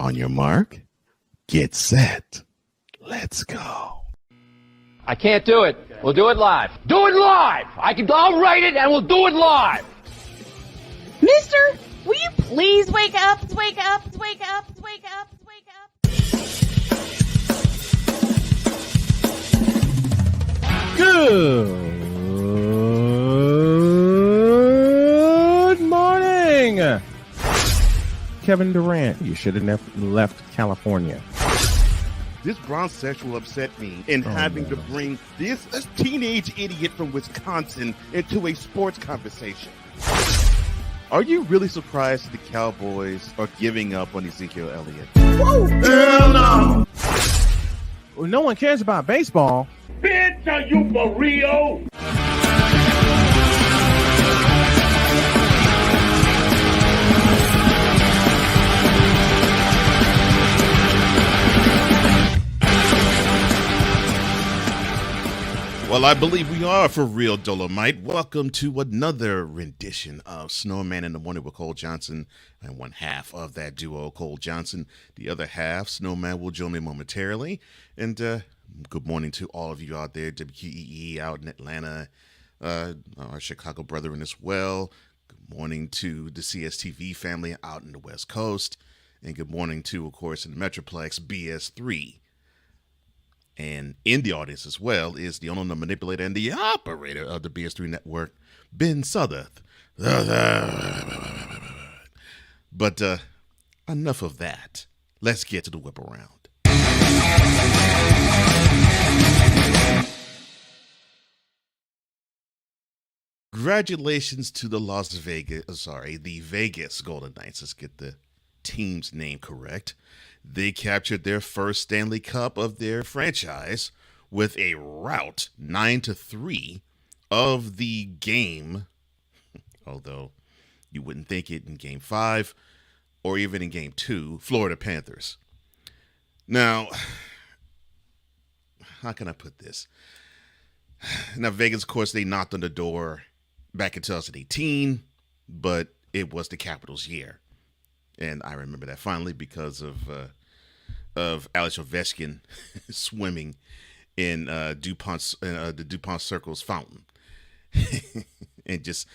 On your mark, get set. Let's go. I can't do it. We'll do it live. Do it live! I'll write it and we'll do it live! Mister, will you please wake up, wake up, wake up, wake up, wake up? Good morning. Kevin Durant, you should have never left California. This Brownsexual upset me in having to bring this teenage idiot from Wisconsin into a sports conversation. Are you really surprised the Cowboys are giving up on Ezekiel Elliott? Whoa. Hell no! Well, no one cares about baseball. Bitch, are you for real? Well, I believe we are for real, Dolomite. Welcome to another rendition of Snowman in the Morning with Cole Johnson and one half of that duo, Cole Johnson. The other half, Snowman, will join me momentarily. And good morning to all of you out there, WQEE out in Atlanta, our Chicago brethren as well. Good morning to the CSTV family out in the West Coast. And good morning to, of course, in the Metroplex, BS3. And in the audience as well is the owner, the manipulator, and the operator of the BS3 network, Ben Southworth. But enough of that. Let's get to the whip around. Congratulations to the the Vegas Golden Knights. Let's get the team's name correct. They captured their first Stanley Cup of their franchise with a rout 9-3 of the game, although you wouldn't think it in Game 5 or even in Game 2, Florida Panthers. Now, how can I put this? Now, Vegas, of course, they knocked on the door back in 2018, but it was the Capitals' year. And I remember that fondly because of Alex Ovechkin swimming in the DuPont Circle's fountain, and just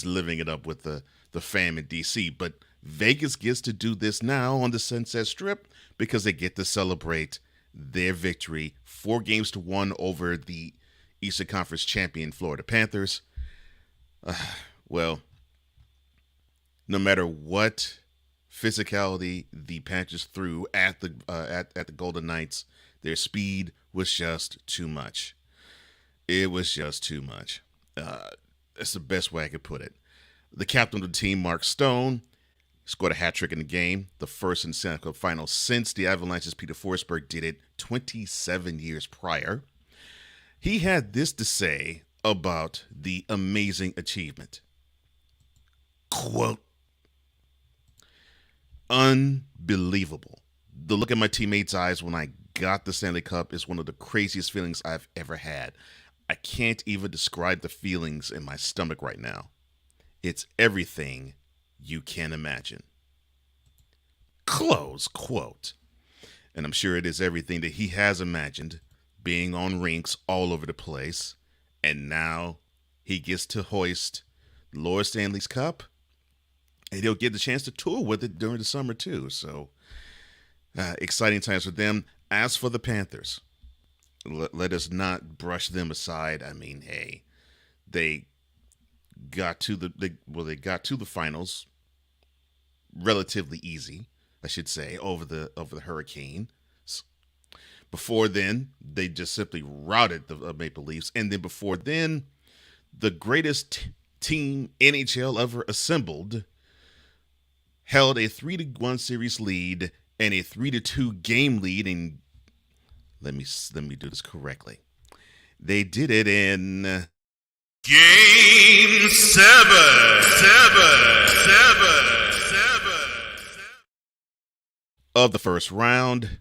living it up with the fam in DC. But Vegas gets to do this now on the Sunset Strip because they get to celebrate their victory 4-1 over the Eastern Conference champion Florida Panthers. Well, no matter what physicality the Panthers threw at the Golden Knights, their speed was just too much. It was just too much. That's the best way I could put it. The captain of the team, Mark Stone, scored a hat trick in the game, the first in the Stanley Cup final since the Avalanche's Peter Forsberg did it 27 years prior. He had this to say about the amazing achievement. Quote, "Unbelievable. The look in my teammates' eyes when I got the Stanley Cup is one of the craziest feelings I've ever had. I can't even describe the feelings in my stomach right now. It's everything you can imagine." Close quote. And I'm sure it is everything that he has imagined, being on rinks all over the place. And now he gets to hoist Lord Stanley's Cup. And he'll get the chance to tour with it during the summer, too. So, exciting times for them. As for the Panthers, let us not brush them aside. I mean, hey, they got to the finals relatively easy, I should say, over the Hurricane. Before then, they just simply routed the Maple Leafs. And then before then, the greatest team NHL ever assembled held a 3-1 series lead and a 3-2 game lead. And let me do this correctly. They did it in Game 7 of the first round,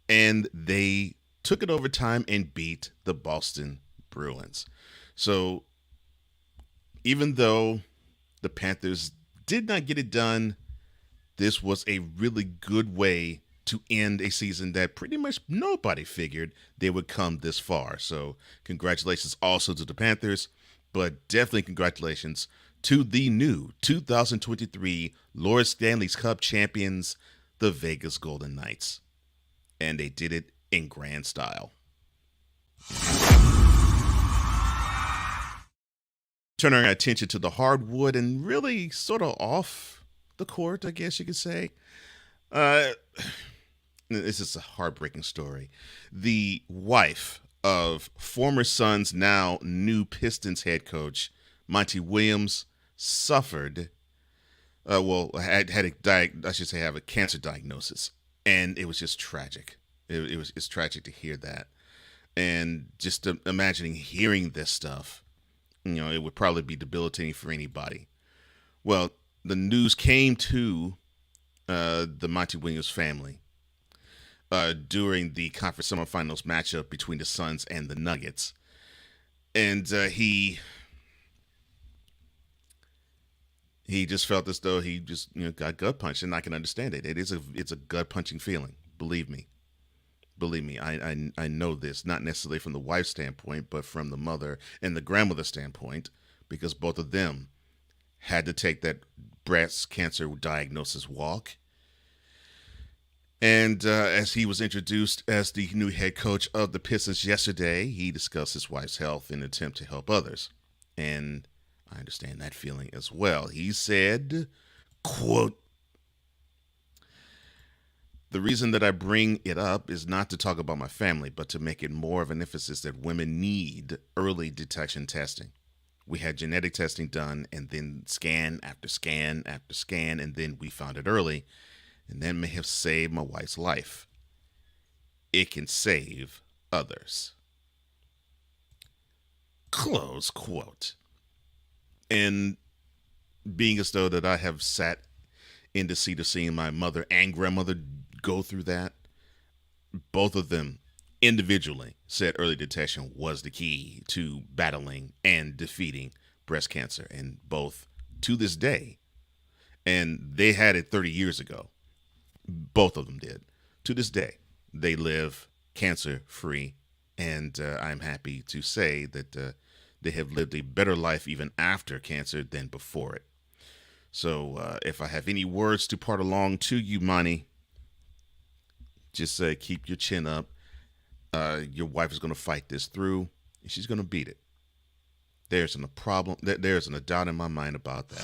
and they took it overtime and beat the Boston Bruins. So even though the Panthers did not get it done this was a really good way to end a season that pretty much nobody figured they would come this far. So congratulations also to the Panthers, but definitely congratulations to the new 2023 Lord Stanley's Cup champions, the Vegas Golden Knights. And they did it in grand style. Turning our attention to the hardwood and really sort of off the court, I guess you could say. This is a heartbreaking story. The wife of former Suns, now new Pistons head coach, Monty Williams, suffered, had have a cancer diagnosis. And it was just tragic. It's tragic to hear that. And just imagining hearing this stuff, it would probably be debilitating for anybody. Well, the news came to the Monty Williams family during the conference semifinals matchup between the Suns and the Nuggets. And he just felt as though he just got gut punched, and I can understand it. It's a gut punching feeling. Believe me, I know this, not necessarily from the wife's standpoint, but from the mother and the grandmother standpoint, because both of them had to take that breast cancer diagnosis walk. And as he was introduced as the new head coach of the Pistons yesterday, he discussed his wife's health in an attempt to help others. And I understand that feeling as well. He said, quote, "The reason that I bring it up is not to talk about my family, but to make it more of an emphasis that women need early detection testing. We had genetic testing done, and then scan after scan after scan, and then we found it early, and that may have saved my wife's life. It can save others." Close quote. And being as though that I have sat in the seat of seeing my mother and grandmother go through that, both of them individually said early detection was the key to battling and defeating breast cancer. And both to this day, and they had it 30 years ago, both of them did. To this day, they live cancer-free, and I'm happy to say that they have lived a better life even after cancer than before it. So if I have any words to part along to you, Monty, just keep your chin up. Your wife is going to fight this through, and she's going to beat it. There isn't a doubt in my mind about that.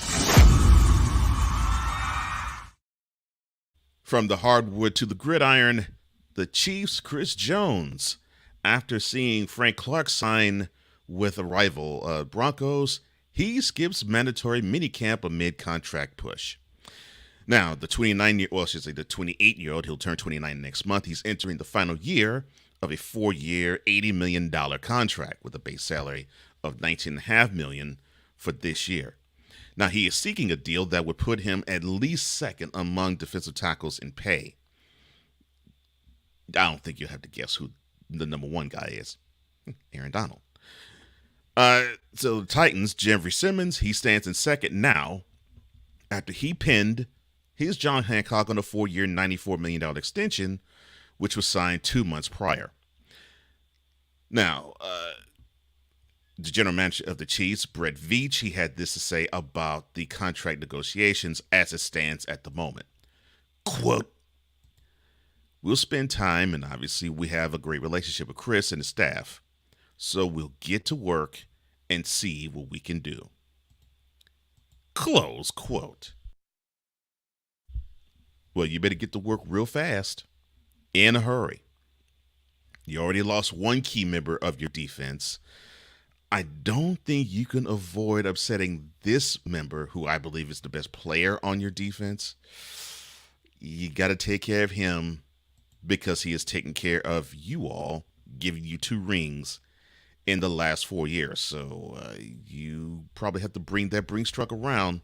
From the hardwood to the gridiron, the Chiefs' Chris Jones, after seeing Frank Clark sign with a rival Broncos, he skips mandatory minicamp amid contract push. Now, the 28-year-old, he'll turn 29 next month. He's entering the final year of a 4-year, $80 million contract with a base salary of $19.5 million for this year. Now, he is seeking a deal that would put him at least second among defensive tackles in pay. I don't think you'll have to guess who the number one guy is. Aaron Donald. So the Titans, Jeffrey Simmons, he stands in second now after he pinned his John Hancock on a 4-year, $94 million extension, which was signed 2 months prior. Now, the general manager of the Chiefs, Brett Veach, he had this to say about the contract negotiations as it stands at the moment. Quote, "We'll spend time, and obviously we have a great relationship with Chris and his staff, so we'll get to work and see what we can do." Close quote. Well, you better get to work real fast, in a hurry. You already lost one key member of your defense. I don't think you can avoid upsetting this member, who I believe is the best player on your defense. You got to take care of him because he has taken care of you all, giving you 2 rings in the last 4 years. So you probably have to bring that Brinks truck around.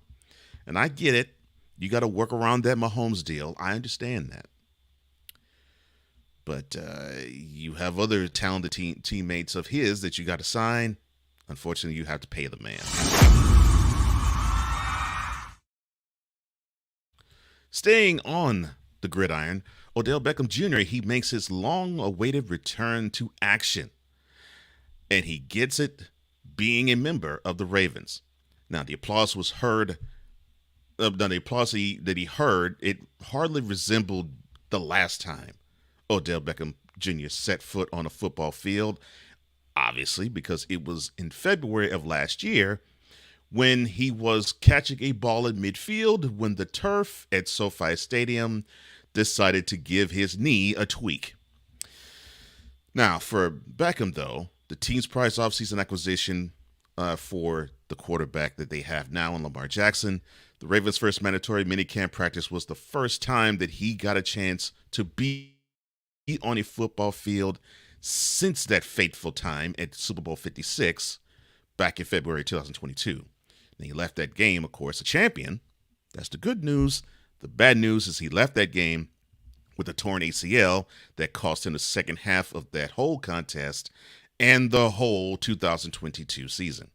And I get it. You got to work around that Mahomes deal. I understand that. But you have other talented teammates of his that you got to sign. Unfortunately, you have to pay the man. Staying on the gridiron, Odell Beckham Jr., he makes his long-awaited return to action. And he gets it being a member of the Ravens. Now, the applause was heard. The applause that he heard, it hardly resembled the last time Odell Beckham Jr. set foot on a football field, obviously, because it was in February of last year when he was catching a ball in midfield when the turf at SoFi Stadium decided to give his knee a tweak. Now, for Beckham, though, the team's prize offseason acquisition for the quarterback that they have now in Lamar Jackson, the Ravens' first mandatory minicamp practice was the first time that he got a chance to be on a football field since that fateful time at Super Bowl 56 back in February 2022. And he left that game, of course, a champion. That's the good news. The bad news is he left that game with a torn ACL that cost him the second half of that whole contest and the whole 2022 season.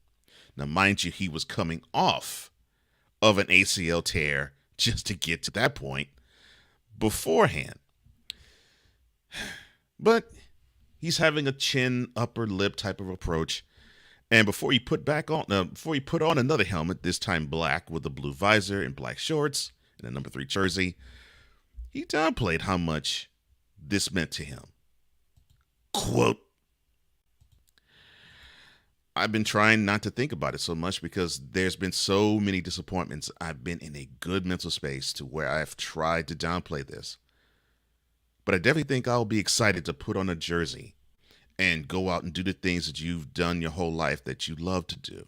Now, mind you, he was coming off of an ACL tear just to get to that point beforehand. But he's having a chin, upper lip type of approach. And before he put on another helmet, this time black with a blue visor and black shorts and a number 3 jersey, he downplayed how much this meant to him. Quote, I've been trying not to think about it so much because there's been so many disappointments. I've been in a good mental space to where I've tried to downplay this. But I definitely think I'll be excited to put on a jersey and go out and do the things that you've done your whole life that you love to do.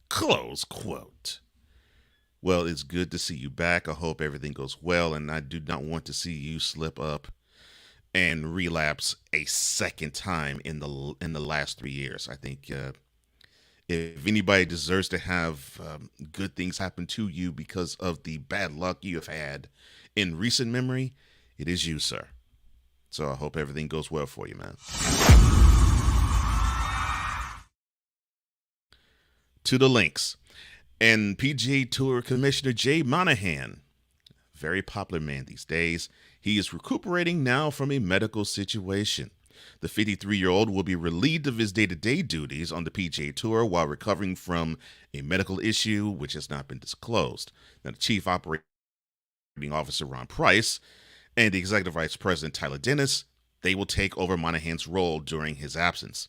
Close quote. Well, it's good to see you back. I hope everything goes well, and I do not want to see you slip up and relapse a second time in the last 3 years. I think if anybody deserves to have good things happen to you because of the bad luck you have had in recent memory, it is you, sir. So I hope everything goes well for you, man. To the links. And PGA Tour Commissioner Jay Monahan, very popular man these days, he is recuperating now from a medical situation. The 53-year-old will be relieved of his day-to-day duties on the PGA Tour while recovering from a medical issue which has not been disclosed. Now, the Chief Operating Officer Ron Price and the Executive Vice President Tyler Dennis, they will take over Monahan's role during his absence.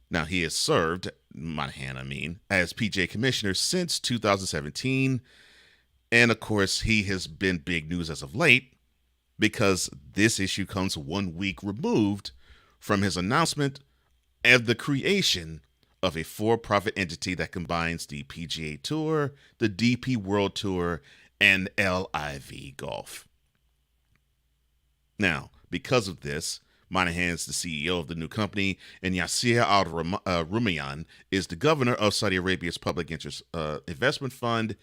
Now, he has served, Monahan, as PGA Commissioner since 2017. And, of course, he has been big news as of late because this issue comes 1 week removed from his announcement of the creation of a for-profit entity that combines the PGA Tour, the DP World Tour, and LIV Golf. Now, because of this, Monahan is the CEO of the new company, and Yasir Al-Rumayyan is the governor of Saudi Arabia's Public Interest Investment Fund.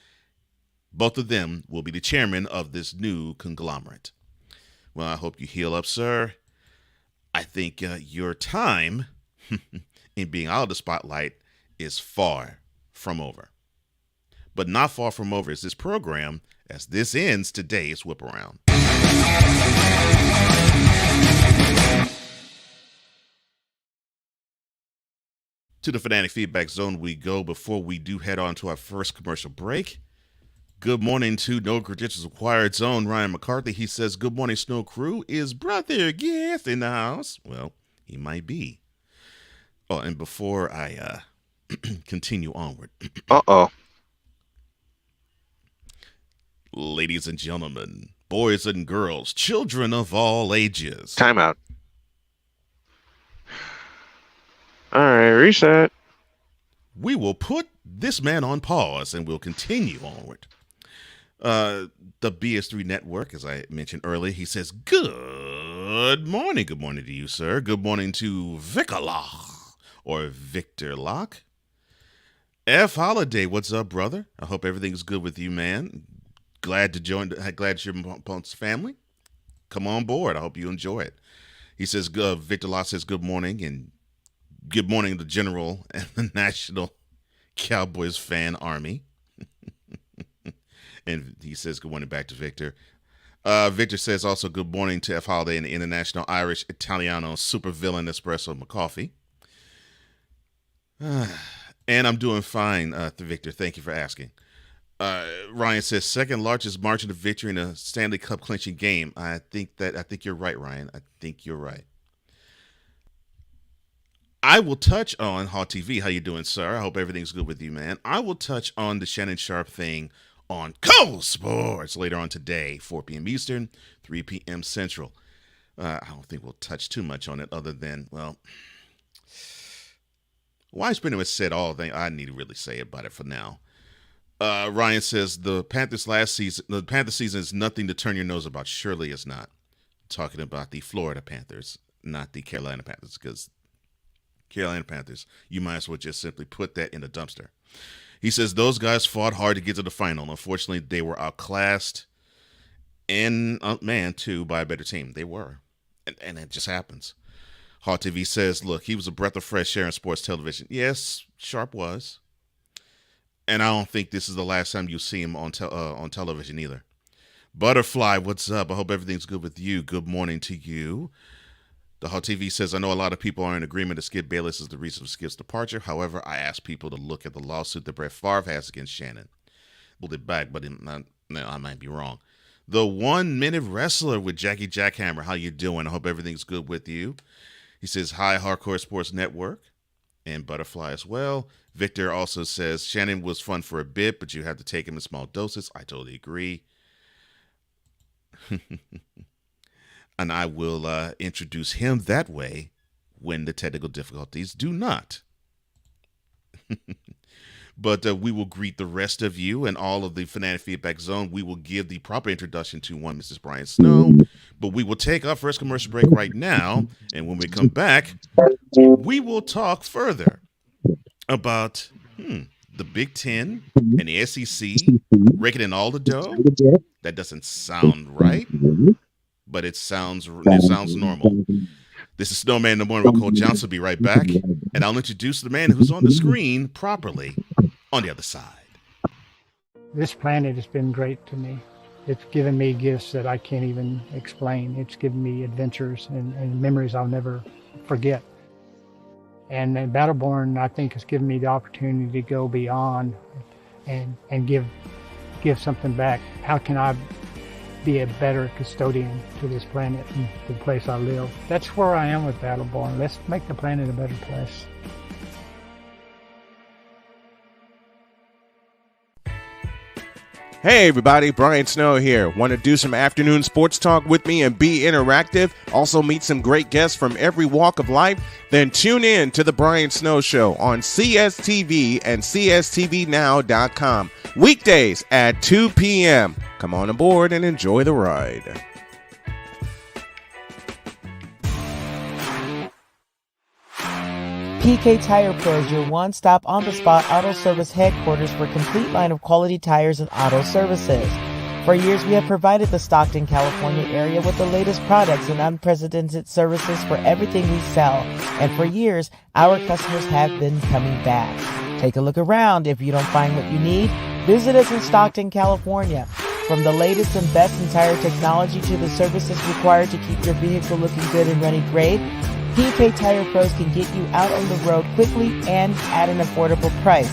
Both of them will be the chairman of this new conglomerate. Well, I hope you heal up, sir. I think your time in being out of the spotlight is far from over. But not far from over is this program, as this ends today's Whip Around. To the Fanatic Feedback Zone we go before we do head on to our first commercial break. Good morning to No Credentials Required Zone, Ryan McCarthy. He says, good morning, Snow Crew. Is Brother Guest in the house? Well, he might be. Oh, and before I continue onward. Uh-oh. Ladies and gentlemen, boys and girls, children of all ages. Time out. All right, reset. We will put this man on pause and we'll continue onward. The BS3 Network, as I mentioned earlier, he says, good morning. Good morning to you, sir. Good morning to Vicaloch or Victor Locke. F Holiday, what's up, brother? I hope everything's good with you, man. Glad to join. Glad you're amongst family. Come on board. I hope you enjoy it. He says, Victor Locke says, good morning, and good morning to the General and the National Cowboys fan army. And he says good morning back to Victor. Victor says also good morning to F. Holiday and the International Irish Italiano Supervillain Espresso McCoffee. And I'm doing fine, Victor. Thank you for asking. Ryan says second largest margin of victory in a Stanley Cup clinching game. I think you're right, Ryan. I think you're right. I will touch on Hot TV. How you doing, sir? I hope everything's good with you, man. I will touch on the Shannon Sharp thing on Cole Sports later on today, 4 p.m. Eastern, 3 p.m. Central. I don't think we'll touch too much on it other than, well, Wise pretty much said all the things I need to really say about it for now. Ryan says the Panthers season is nothing to turn your nose about. Surely it's not. Talking about the Florida Panthers, not the Carolina Panthers, because Carolina Panthers, you might as well just simply put that in the dumpster. He says those guys fought hard to get to the final. Unfortunately, they were outclassed and, too, by a better team. They were. And it just happens. Hot TV says, look, he was a breath of fresh air in sports television. Yes, Sharp was. And I don't think this is the last time you see him on television either. Butterfly, what's up? I hope everything's good with you. Good morning to you. The Hot TV says, I know a lot of people are in agreement that Skip Bayless is the reason for Skip's departure. However, I ask people to look at the lawsuit that Brett Favre has against Shannon. Pulled it back, but I might be wrong. The 1 Minute Wrestler with Jackie Jackhammer. How you doing? I hope everything's good with you. He says, hi, Hardcore Sports Network. And Butterfly as well. Victor also says, Shannon was fun for a bit, but you have to take him in small doses. I totally agree. And I will introduce him that way when the technical difficulties do not. But we will greet the rest of you and all of the Fanatic Feedback Zone. We will give the proper introduction to one Mrs. Brian Snow. But we will take our first commercial break right now. And when we come back, we will talk further about the Big Ten and the SEC raking in all the dough. That doesn't sound right, but it sounds normal. This is Snowman in the Morning with Cole Johnson. Will be right back. And I'll introduce the man who's on the screen properly on the other side. This planet has been great to me. It's given me gifts that I can't even explain. It's given me adventures and memories I'll never forget. And Battleborn, I think, has given me the opportunity to go beyond and give something back. How can I be a better custodian to this planet and the place I live? That's where I am with Battleborn. Let's make the planet a better place. Hey everybody, Brian Snow here. Want to do some afternoon sports talk with me and be interactive? Also meet some great guests from every walk of life? Then tune in to The Brian Snow Show on CSTV and CSTVNow.com. Weekdays at 2 p.m. Come on aboard and enjoy the ride. PK Tire Pro is your one-stop on-the-spot auto service headquarters for a complete line of quality tires and auto services. For years, we have provided the Stockton, California area with the latest products and unprecedented services for everything we sell. And for years, our customers have been coming back. Take a look around. If you don't find what you need, visit us in Stockton, California. From the latest and best in tire technology to the services required to keep your vehicle looking good and running great, PK Tire Pros can get you out on the road quickly and at an affordable price.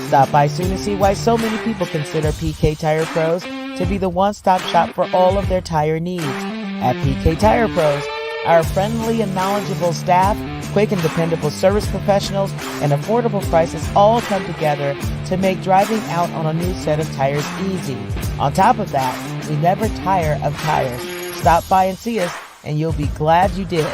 Stop by soon and see why so many people consider PK Tire Pros to be the one-stop shop for all of their tire needs. At PK Tire Pros, our friendly and knowledgeable staff, quick and dependable service professionals, and affordable prices all come together to make driving out on a new set of tires easy. On top of that, we never tire of tires. Stop by and see us, and you'll be glad you did.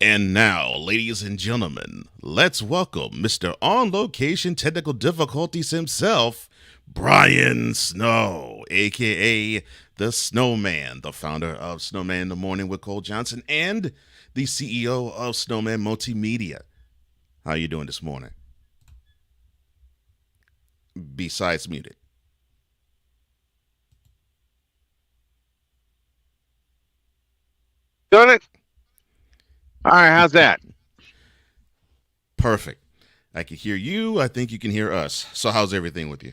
And now, ladies and gentlemen, let's welcome Mr. On Location Technical Difficulties himself, Brian Snow, a.k.a. the Snowman, the founder of Snowman in the Morning with Cole Johnson and the CEO of Snowman Multimedia. How are you doing this morning? Besides muted. Done it? All right, how's that? Perfect. I can hear you. I think you can hear us. So how's everything with you?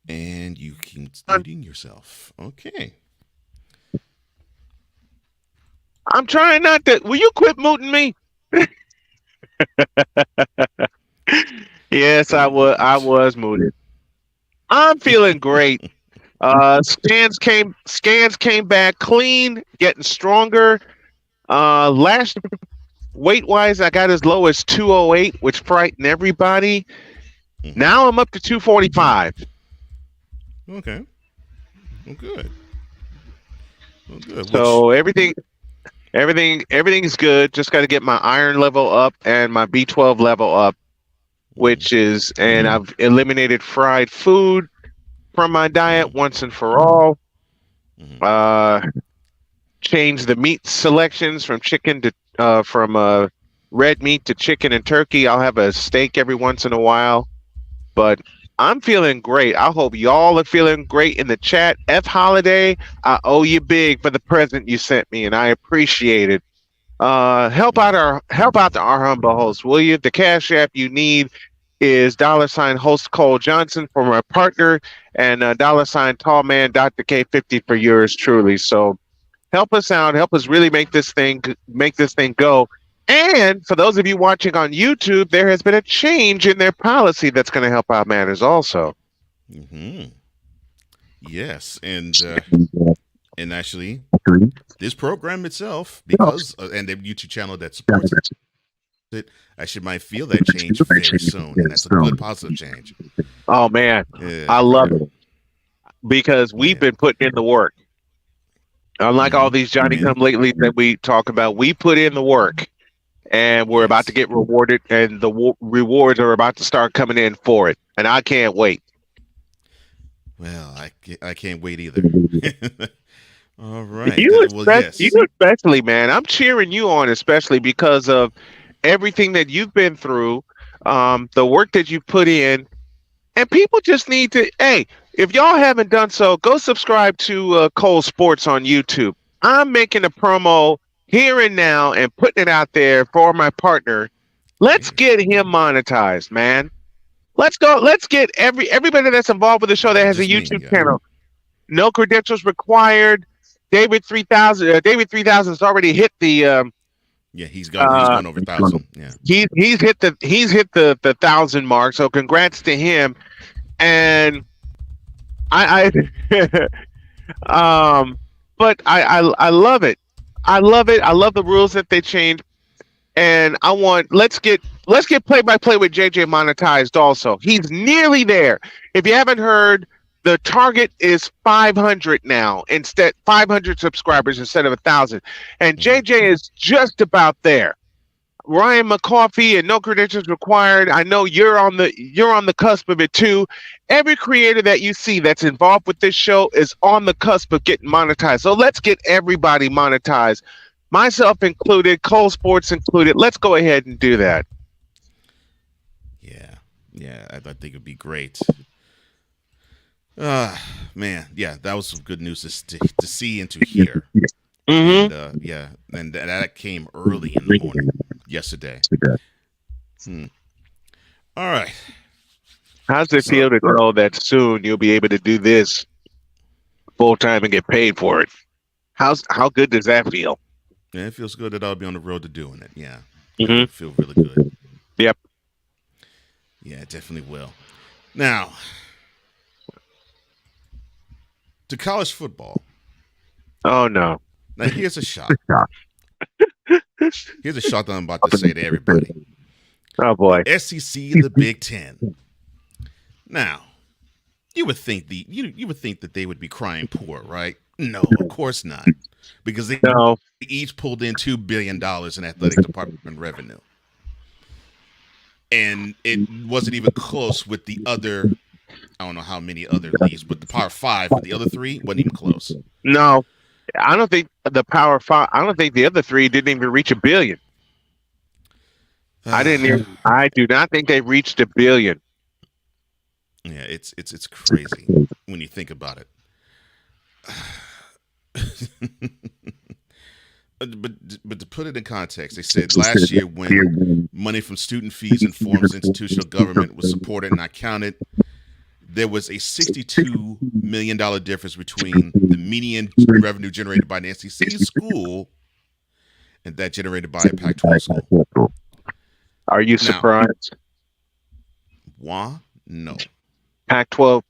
And you can muting yourself. Okay. I'm trying not to. Will you quit muting me? Yes, I was. I Right. was muted. I'm feeling great. Scans came back clean, getting stronger. Last weight wise, I got as low as 208, which frightened everybody. Mm-hmm. Now I'm up to 245. Okay. Well, good. Well, good. Which So everything's good. Just got to get my iron level up and my B12 level up, mm, and I've eliminated fried food from my mm-hmm. diet once and for all. Mm-hmm. Uh, changed the meat selections from chicken to from red meat to chicken and turkey. I'll have a steak every once in a while, but I'm feeling great. I hope y'all are feeling great in the chat. F Holiday, I owe you big for the present you sent me, and I appreciate it. Help out our humble host, will you? The cash app you need is $ host Cole Johnson for my partner, and $ tall man Dr. K50 for yours truly. So help us out, help us really make this thing go. And for those of you watching on YouTube, there has been a change in their policy that's going to help out matters also. Mm-hmm. Yes, and actually, this program itself, because and the YouTube channel that supports it, actually might feel that change very soon, and that's a good positive change. Oh man, Yeah, I love yeah, it because we've yeah. been putting in the work. Unlike all Mm-hmm. these Johnny come lately that we talk about, we put in the work and we're about to Yes. get rewarded, and the rewards are about to start coming in for it. And I can't wait. Well, I can't wait either. All right. You Well, especially, you yes. especially, man. I'm cheering you on, especially because of everything that you've been through, the work that you put in, and people just need to. Hey, if y'all haven't done so, go subscribe to Cole Sports on YouTube. I'm making a promo here and now and putting it out there for my partner. Let's Yeah. get him monetized, man. Let's go. Let's get everybody that's involved with the show that has a Just me. YouTube Yeah. channel. No credentials required. David 3000. David 3000's already hit the. Yeah. He's Uh, going over 1,000. Yeah. he's hit the 1,000 mark. So congrats to him. And I but I love it. I love it. I love the rules that they changed. And I want let's get play by play with JJ monetized also. He's nearly there. If you haven't heard, the target is 500 now, instead 500 subscribers instead of 1,000. And Mm-hmm. JJ is just about there. Ryan McCoffey and no credentials required. I know you're on the cusp of it too. Every creator that you see that's involved with this show is on the cusp of getting monetized. So let's get everybody monetized, myself included, Cole Sports included. Let's go ahead and do that. Yeah. Yeah. I think it'd be great. Uh man, yeah, that was some good news to see and to hear. Mm-hmm. And yeah, and that came early in the morning yesterday. Hmm. All right. How's it So feel to know that soon you'll be able to do this full time and get paid for it? How good does that feel? yeah, it feels good that I'll be on the road to doing it. Yeah. Mm-hmm. It'll feel really good. Yep. Yeah, it definitely will. Now, to college football. Oh no. Now here's a shot. Here's a shot that I'm about to say to everybody. Oh boy. SEC and the Big Ten. Now, you would think you would think that they would be crying poor, right? No, of course not, because they No. each pulled in $2 billion in athletic department revenue, and it wasn't even close with the other. I don't know how many other leagues, but the Power Five with the other three wasn't even close. No. I don't think the Power Five. I don't think the other three didn't even reach $1 billion. I do not think they reached $1 billion. Yeah, it's crazy when you think about it. but to put it in context, they said last year when money from student fees and forms of institutional government was supported and not counted, there was a $62 million difference between the median revenue generated by an SEC school and that generated by a Pac-12 school. Are you surprised? Why? No. Pac-12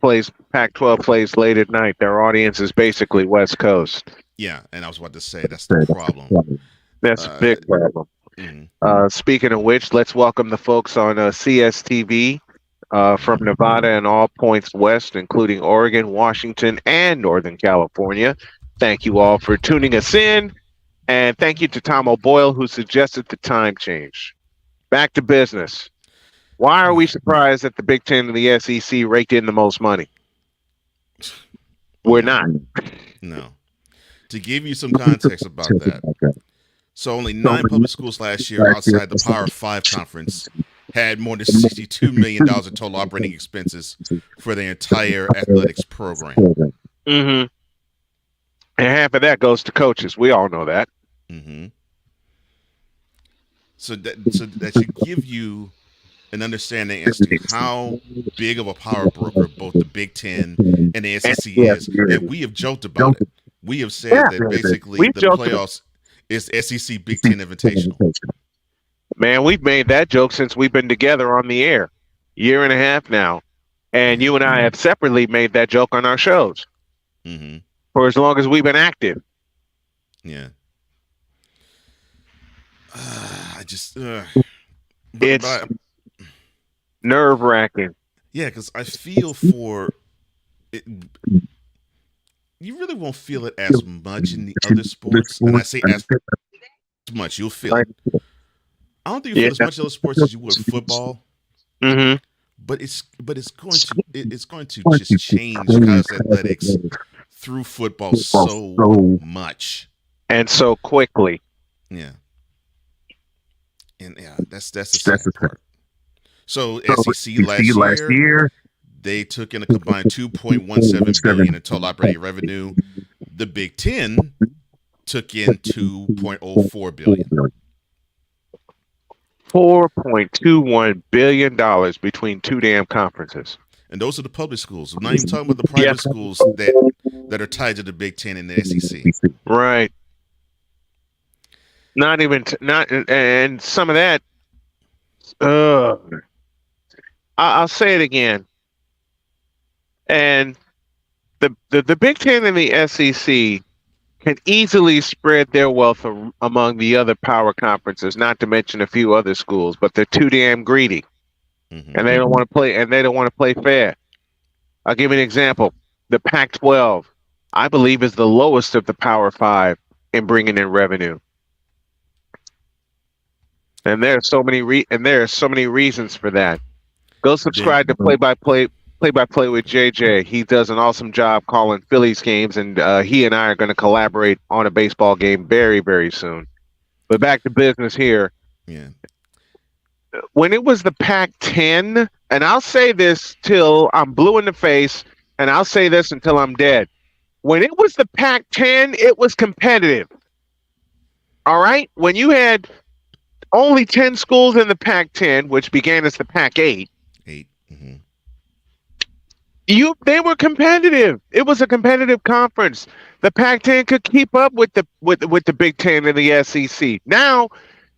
plays late at night. Their audience is basically West Coast. Yeah, and I was about to say that's the problem. That's a big problem. Mm-hmm. Speaking of which, let's welcome the folks on CSTV from Nevada and all points west, including Oregon, Washington, and Northern California. Thank you all for tuning us in, and thank you to Tom O'Boyle, who suggested the time change. Back to business. Why are we surprised that the Big Ten and the SEC raked in the most money? We're not. No. To give you some context about that, so only 9 public schools last year outside the Power 5 conference had more than $62 million in total operating expenses for their entire athletics program. Mm-hmm. And half of that goes to coaches. We all know that. Mm-hmm. So that should give you an understanding as to how big of a power broker both the Big Ten and the SEC is. And we have joked about it. We have said that basically the playoffs is SEC Big Ten Invitational. Man, we've made that joke since we've been together on the air, year and a half now. And you and I have separately made that joke on our shows for as long as we've been active. Yeah. It's nerve-wracking. Yeah, because I feel for it. You really won't feel it as much in the other sports, and I say as much. You'll feel it. I don't think you feel as much in other sports as you would football. Mm-hmm. But it's going to just change college athletics through football so much and so quickly. Yeah. And yeah, that's the sad part. So SEC last year, they took in a combined $2.17 billion in total operating revenue. The Big Ten took in $2.04 billion. $4.21 billion between two damn conferences. And those are the public schools. I'm not even talking about the private schools that are tied to the Big Ten and the SEC. Right. Not even and some of that. I'll say it again. And the Big Ten and the SEC can easily spread their wealth among the other power conferences, not to mention a few other schools, but they're too damn greedy. And they don't want to play fair. I'll give you an example. The Pac-12, I believe, is the lowest of the Power 5 in bringing in revenue. And there are so many reasons for that. Go subscribe to Play by Play with JJ. He does an awesome job calling Phillies games, and he and I are going to collaborate on a baseball game very, very soon. But back to business here. Yeah. When it was the Pac-10, and I'll say this till I'm blue in the face, and I'll say this until I'm dead. When it was the Pac-10, it was competitive. All right? When you had only 10 schools in the Pac-10, which began as the Pac-8, they were competitive. It was a competitive conference. The Pac-10 could keep up with the Big Ten and the SEC. Now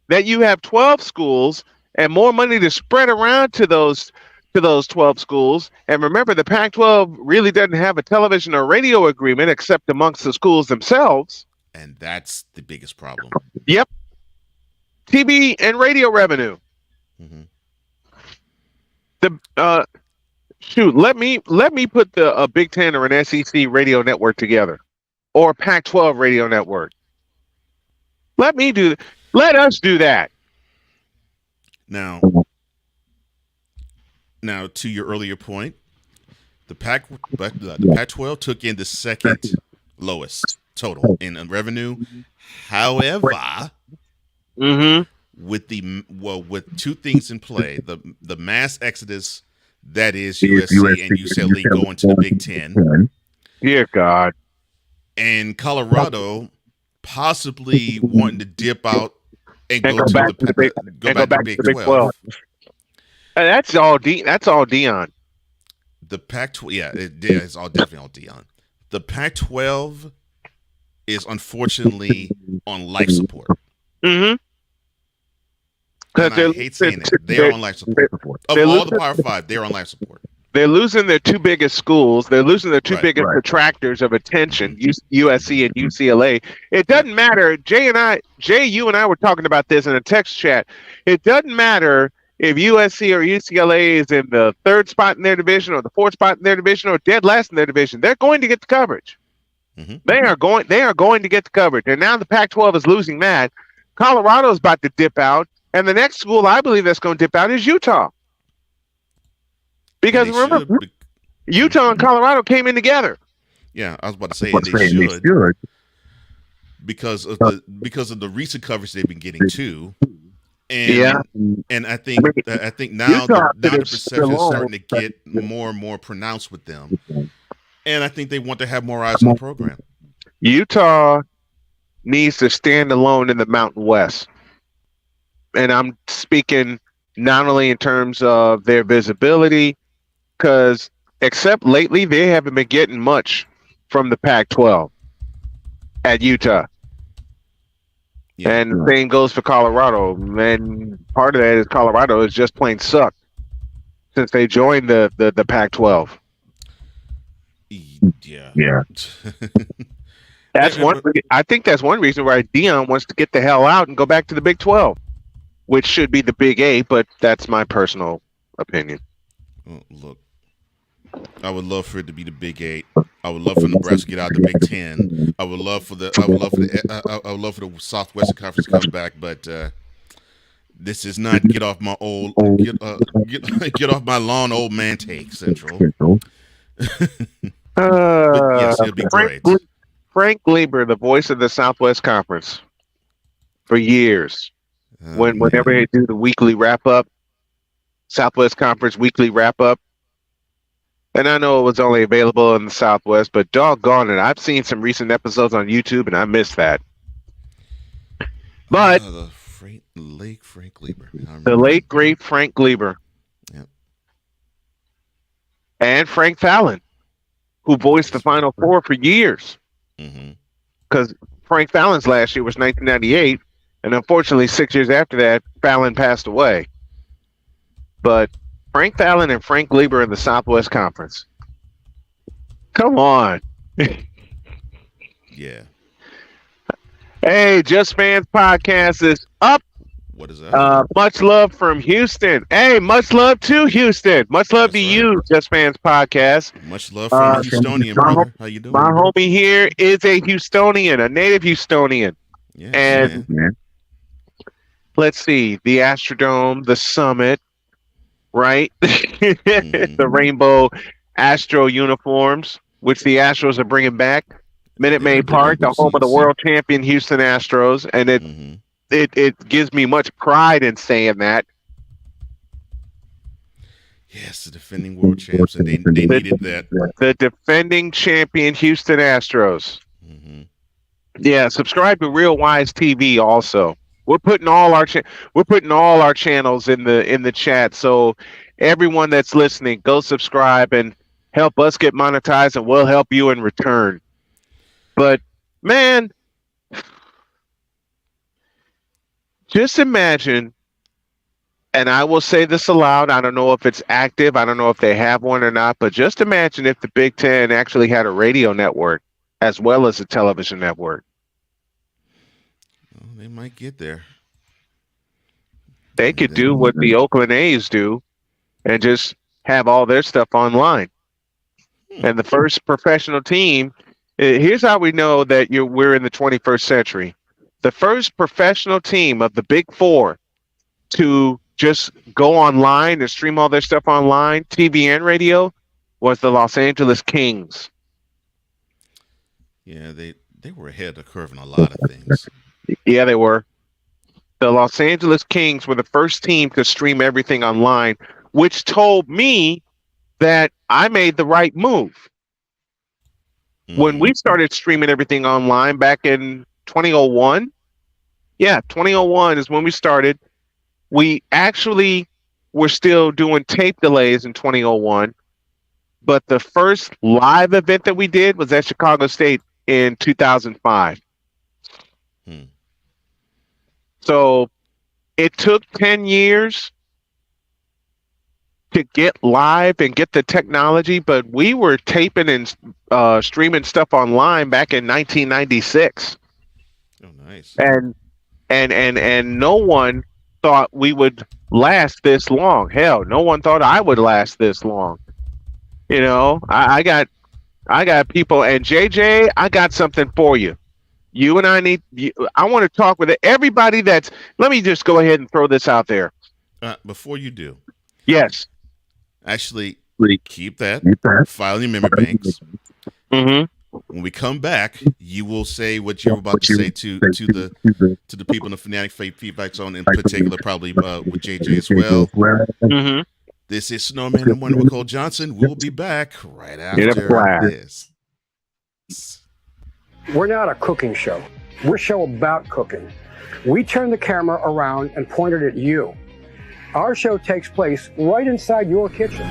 that you have 12 schools and more money to spread around to those 12 schools, and remember, the Pac-12 really doesn't have a television or radio agreement except amongst the schools themselves. And that's the biggest problem. Yep. TV and radio revenue. Let me put the Big Ten or an SEC radio network together, or a Pac-12 radio network. Let us do that. Now, to your earlier point, the Pac-12 took in the second lowest total in revenue. However, with two things in play, the mass exodus that is USC and UCLA going to the Big Ten. Dear God. And Colorado possibly wanting to dip out and go to back to the Big go back to Big 12. And that's all That's all Dion. The Pac-12, it's all definitely on Dion. The Pac-12 is unfortunately on life support. Mm-hmm. And I hate saying it. They're on life support. Of all the Power 5, they're on life support. They're losing their two biggest schools. They're losing their two biggest attractors of attention, USC and UCLA. It doesn't matter. Jay, you and I were talking about this in a text chat. It doesn't matter if USC or UCLA is in the third spot in their division or the fourth spot in their division or dead last in their division. They're going to get the coverage. Mm-hmm. They are going to get the coverage. And now the Pac-12 is losing that. Colorado is about to dip out. And the next school I believe that's going to dip out is Utah. Because remember, Utah and Colorado came in together. Yeah, I was about to say they should. Because of the recent coverage they've been getting too. And I think now the perception is starting to get more and more pronounced with them. And I think they want to have more eyes on the program. Utah needs to stand alone in the Mountain West. And I'm speaking not only in terms of their visibility, because except lately, they haven't been getting much from the Pac-12 at Utah. Yeah. And the same goes for Colorado. And part of that is Colorado is just plain sucked since they joined the Pac-12. Yeah. That's one. I think that's one reason why Dion wants to get the hell out and go back to the Big 12, which should be the Big 8, but that's my personal opinion. Oh, look, I would love for it to be the Big 8. I would love for Nebraska to get out of the Big 10. I would love for the Southwestern Conference to come back, but this is not get off my lawn old man take Central. But yes, it'll be great. Frank Gleber, the voice of the Southwest Conference, for years. Whenever they do the weekly wrap up, Southwest Conference weekly wrap up, and I know it was only available in the Southwest, but doggone it, I've seen some recent episodes on YouTube and I missed that. But the late Frank Gleber, the late great Frank Gleber, and Frank Fallon, who voiced the Final Four for years. Because Frank Fallon's last year was 1998, and unfortunately 6 years after that, Fallon passed away. But Frank Fallon and Frank Gleber in the Southwest Conference. Come on. Yeah. Hey, Just Fans Podcast is up. What is that? Much love from Houston. Hey, much love to Houston. Much love to you, Just Fans Podcast. Much love from Houstonian, brother. How you doing? My homie here is a Houstonian, a native Houstonian. Yeah, and let's see, the Astrodome, the Summit, right? The rainbow Astro uniforms, which the Astros are bringing back. Minute Maid Park, the home of the world champion Houston Astros, and it gives me much pride in saying that. Yes, the defending world champs, and they needed that. The defending champion Houston Astros. Yeah, subscribe to Real Wise TV. Also, we're putting all our channels in the chat. So everyone that's listening, go subscribe and help us get monetized, and we'll help you in return. But man, just imagine, and I will say this aloud, I don't know if it's active, I don't know if they have one or not, but just imagine if the Big Ten actually had a radio network as well as a television network. Well, they might get there. They could do what the Oakland A's do and just have all their stuff online. And the first professional team, here's how we know that we're in the 21st century. The first professional team of the Big Four to just go online and stream all their stuff online, TV and radio, was the Los Angeles Kings. Yeah, they were ahead of the curve in a lot of things. Yeah, they were. The Los Angeles Kings were the first team to stream everything online, which told me that I made the right move. When we started streaming everything online back in 2001. Yeah, 2001 is when we started. We actually were still doing tape delays in 2001, but the first live event that we did was at Chicago State in 2005. Hmm. So it took 10 years to get live and get the technology, but we were taping and streaming stuff online back in 1996. Oh, nice. And no one thought we would last this long. Hell, no one thought I would last this long. You know, I got people, and JJ, I got something for you. You and I want to talk with everybody let me just go ahead and throw this out there. Before you do, Yes. actually keep that file in your memory banks. Mm-hmm. When we come back, you will say what you're about to say to the people in the Fanatic Feedback Zone, in particular, probably with JJ as well. Mm-hmm. This is Snowman and Wonderful Cole Johnson. We'll be back right after this. We're not a cooking show. We're a show about cooking. We turn the camera around and point it at you. Our show takes place right inside your kitchen.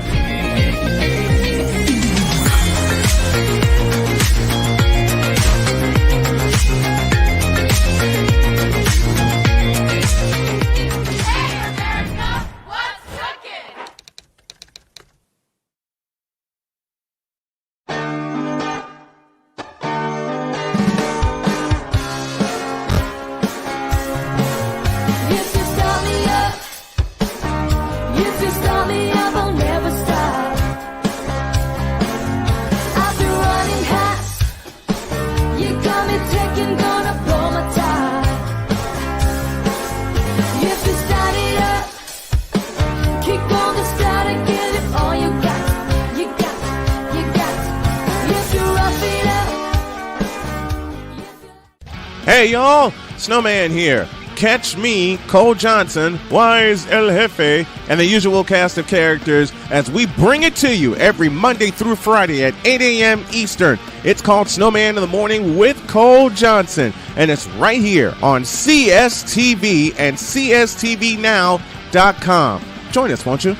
Hey y'all, Snowman here. Catch me, Cole Johnson, Wise El Jefe, and the usual cast of characters as we bring it to you every Monday through Friday at 8 a.m. Eastern. It's called Snowman in the Morning with Cole Johnson, and it's right here on CSTV and CSTVNow.com. Join us, won't you?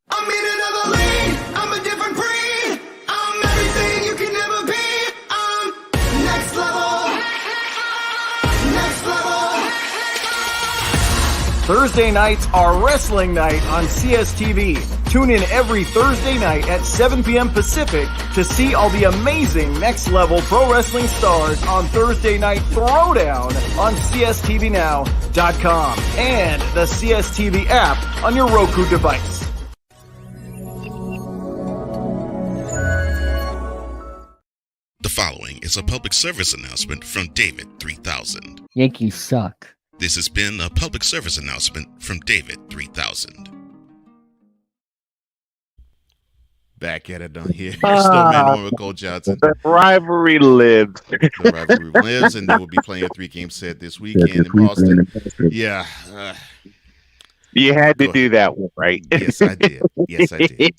I'm in another lane, I'm a different breed. I'm everything you can never be. I'm next level. Next level. Thursday nights are wrestling night on CSTV. Tune in every Thursday night at 7 p.m. Pacific to see all the amazing Next Level Pro Wrestling stars on Thursday Night Throwdown on CSTVNow.com and the CSTV app on your Roku device. The following is a public service announcement from David 3000. Yankees suck. This has been a public service announcement from David 3000. Back at it on here. Snowman with Cole Johnson. The rivalry lives. The rivalry lives, and they will be playing a 3-game set this weekend in Boston. Yeah. You had to do that one, right? Yes, I did. Yes, I did.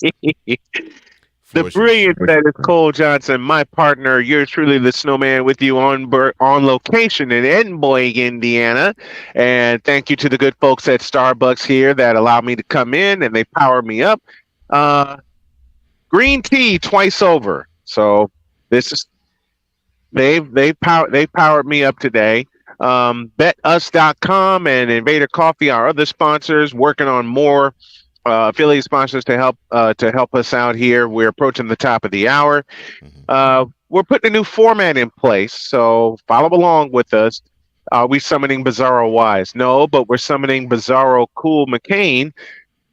The brilliant that is Cole Johnson, my partner. You're truly the Snowman with you on location in Edinburgh, Indiana. And thank you to the good folks at Starbucks here that allow me to come in and they power me up. Green tea twice over. So this is they powered me up today. BetUs.com and Invader Coffee, our other sponsors, working on more affiliate sponsors to help us out here. We're approaching the top of the hour. We're putting a new format in place, so follow along with us. Are we summoning Bizarro Wise? No, but we're summoning Bizarro Cool McCain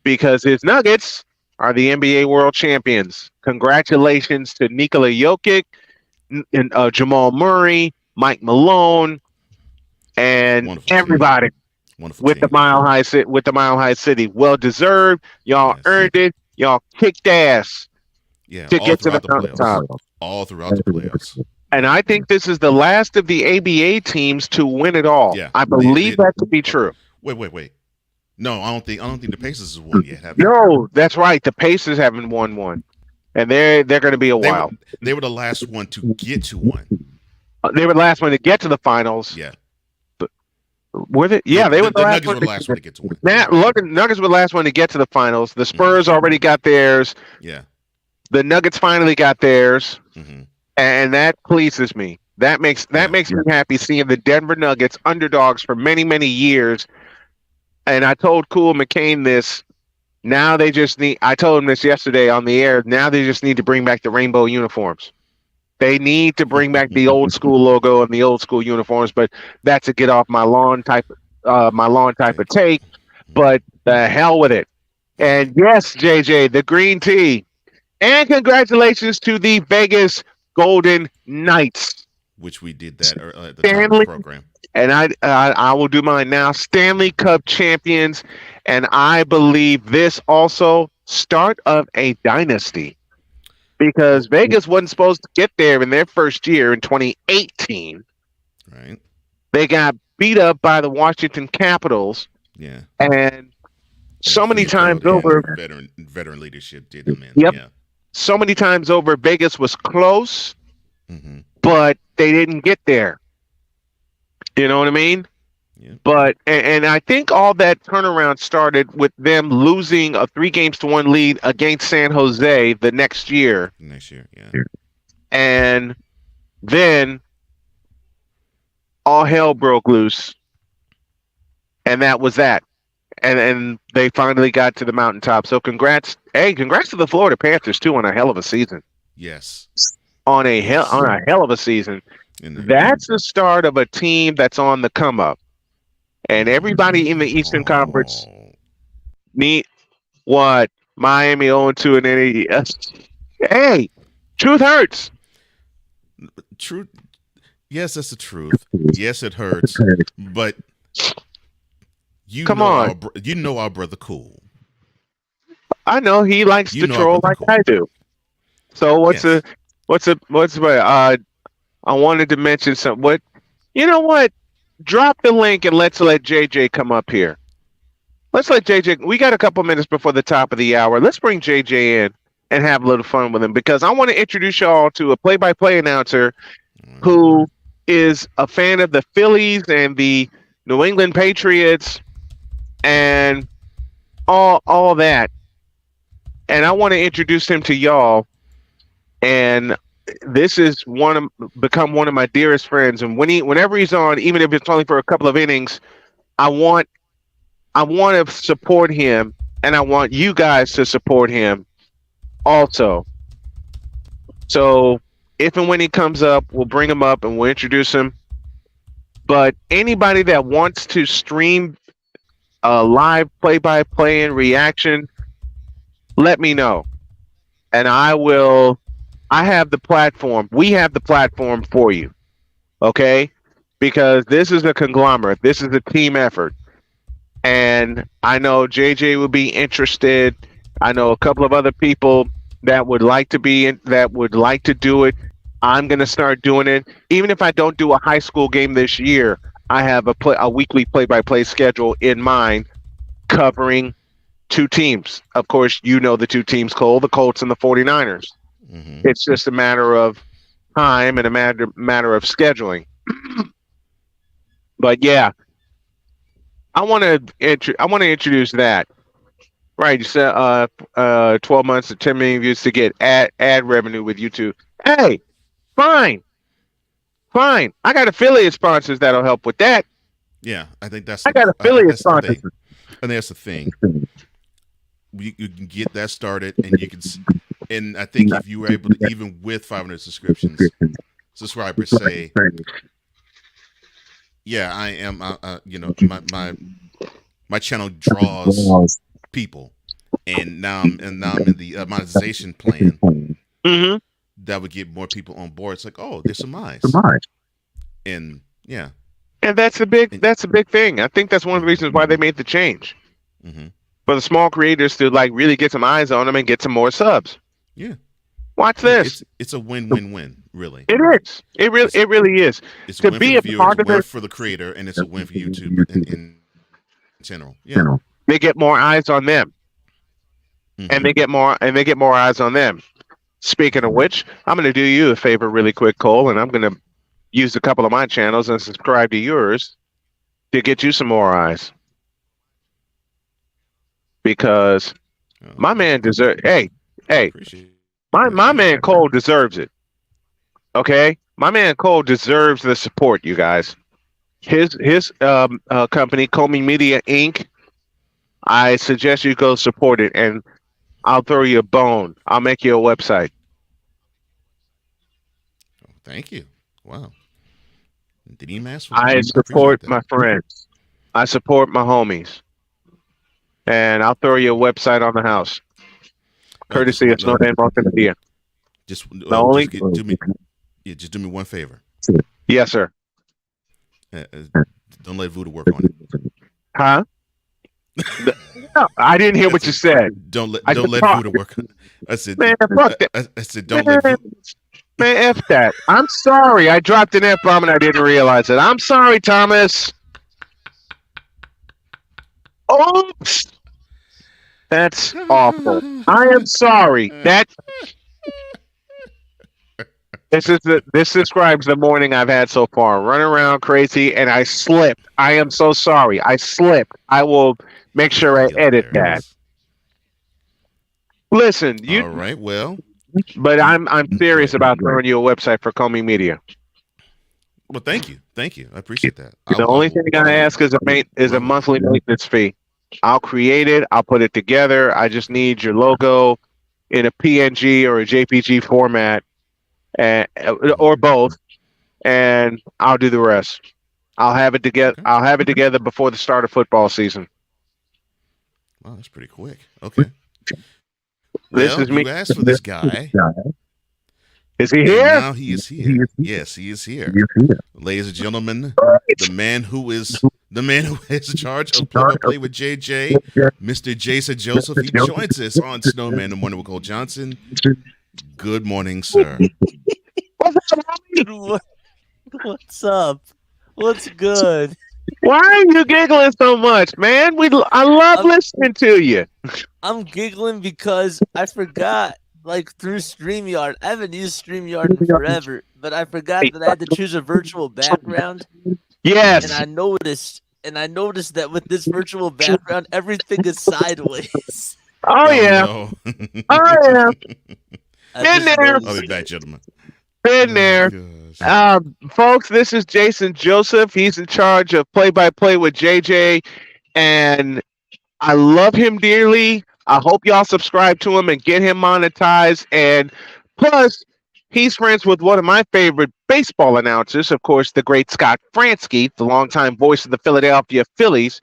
because his Nuggets are the NBA World Champions. Congratulations to Nikola Jokic, and Jamal Murray, Mike Malone, and Wonderful everybody. Wonderful with team. the Mile High City. Well deserved. Y'all earned it. Y'all kicked ass Yeah, to all get to the throughout the top. playoffs. All throughout the playoffs. And I think this is the last of the ABA teams to win it all. Yeah, I believe that to be true. Wait. No, I don't think the Pacers has won yet. Have they? No, that's right. The Pacers haven't won one, and they're going to be a while. They were the last one to get to one. They were the last one to get to the finals. Yeah. Were they? Yeah, they were the Nuggets were the last one to get to one. Nuggets were the last one to get to the finals. The Spurs already got theirs. Yeah. The Nuggets finally got theirs, Mm-hmm. and that pleases me. That makes me happy seeing the Denver Nuggets underdogs for many, many years. And I told Cool McCain this. Now they just need. I told him this yesterday on the air. Now they just need to bring back the rainbow uniforms. They need to bring back the old school logo and the old school uniforms. But that's a get off my lawn type of take. But the hell with it. And yes, JJ, the green tea. And congratulations to the Vegas Golden Knights, which we did that at the top of the program. And I will do mine now. Stanley Cup champions, and I believe this also start of a dynasty, because Vegas wasn't supposed to get there in their first year in 2018. Right. They got beat up by the Washington Capitals. Yeah. And so many times over, veteran leadership did them in. Yep. Yeah. So many times over, Vegas was close, but they didn't get there. You know what I mean? Yeah. But and I think all that turnaround started with them losing a 3-1 lead against San Jose the next year. Yeah. And then all hell broke loose, and that was that. And they finally got to the mountaintop. So congrats to the Florida Panthers too on a hell of a season. Yes. On a hell of a season. That's the start of a team that's on the come up. And everybody in the Eastern Conference need what? Miami 0-2 and then hey, truth hurts. Truth. Yes, that's the truth. Yes, it hurts. But you know our brother Cool. I know he likes to troll like I do. So I wanted to mention something. You know what? Drop the link and let's let JJ come up here. Let's let JJ. We got a couple minutes before the top of the hour. Let's bring JJ in and have a little fun with him, because I want to introduce y'all to a play-by-play announcer who is a fan of the Phillies and the New England Patriots and all that. And I want to introduce him to y'all. And this is become one of my dearest friends. And whenever he's on, even if it's only for a couple of innings, I want to support him, and I want you guys to support him also. So if and when he comes up, we'll bring him up and we'll introduce him. But anybody that wants to stream a live play-by-play and reaction, let me know. And I have the platform. We have the platform for you. Okay? Because this is a conglomerate. This is a team effort. And I know JJ would be interested. I know a couple of other people that would like to do it. I'm going to start doing it. Even if I don't do a high school game this year, I have a weekly play-by-play schedule in mind covering two teams. Of course, you know the two teams, Cole, the Colts and the 49ers. Mm-hmm. It's just a matter of time and a matter of scheduling. But yeah, I want to introduce that. Right, you said 12 months to 10 million views to get ad revenue with YouTube. Hey, fine. I got affiliate sponsors that'll help with that. Yeah, I think that's. I got affiliate sponsors, and that's the thing. You can get that started, and you can. And I think if you were able to, even with 500 subscribers, say, "Yeah, I am." My channel draws people, and now I'm in the monetization plan. Mm-hmm. That would get more people on board. It's like, oh, there's some eyes, and yeah, and that's a big thing. I think that's one of the reasons why they made the change. Mm-hmm. For the small creators to really get some eyes on them and get some more subs. Yeah, watch this. It's a win-win-win, really. It is. It really is. It's to a win be for the a part of it for the creator, and it's a win for YouTube in general. Yeah, they get more eyes on them, and they get more eyes on them. Speaking of which, I'm going to do you a favor really quick, Cole, and I'm going to use a couple of my channels and subscribe to yours to get you some more eyes. Because my man deserves. Hey, my man Cole deserves it. Okay, my man Cole deserves the support, you guys. His company, Comey Media Inc. I suggest you go support it, and I'll throw you a bone. I'll make you a website. Thank you. Wow. Didn't even ask for I that. support my friends. I support my homies. And I'll throw you a website on the house. Courtesy of Snowman Multimedia. Just only do me one favor. Yes, sir. Don't let Voodoo work on it. Huh? No, I didn't hear what you said. Don't let Voodoo work on it. I said, man, fuck that. I said, don't let Voodoo. Man, F that. I'm sorry. I dropped an F-bomb and I didn't realize it. I'm sorry, Thomas. Oops. That's awful. I am sorry. This describes the morning I've had so far. Running around crazy, and I slipped. I am so sorry. I slipped. I will make sure I edit that. Listen, you. All right. Well. But I'm serious about throwing you a website for Comey Media. Well, thank you. I appreciate that. The only thing I ask is a monthly maintenance fee. I'll create it. I'll put it together. I just need your logo in a PNG or a JPG format, or both, and I'll do the rest. I'll have it together. Okay. I'll have it together before the start of football season. Wow, that's pretty quick. Okay. This Well, is me. You asked for this guy. Is he here? Now he is here. Yes, he is here. Ladies and gentlemen, the man who is in charge of play with JJ, Mr. Jason Joseph. He joins us on Snowman in the Morning with Cole Johnson. Good morning, sir. What's up? What's good? Why are you giggling so much, man? I love listening to you. I'm giggling because I forgot, through StreamYard. I haven't used StreamYard in forever, but I forgot that I had to choose a virtual background. Yes. And I noticed that with this virtual background, everything is sideways. Oh yeah. No. Oh yeah. Been there. I'll be back, gentlemen. Been there. Folks, this is Jason Joseph. He's in charge of play-by-play with JJ, and I love him dearly. I hope y'all subscribe to him and get him monetized. And plus, he's friends with one of my favorite baseball announcers, of course, the great Scott Fransky, the longtime voice of the Philadelphia Phillies.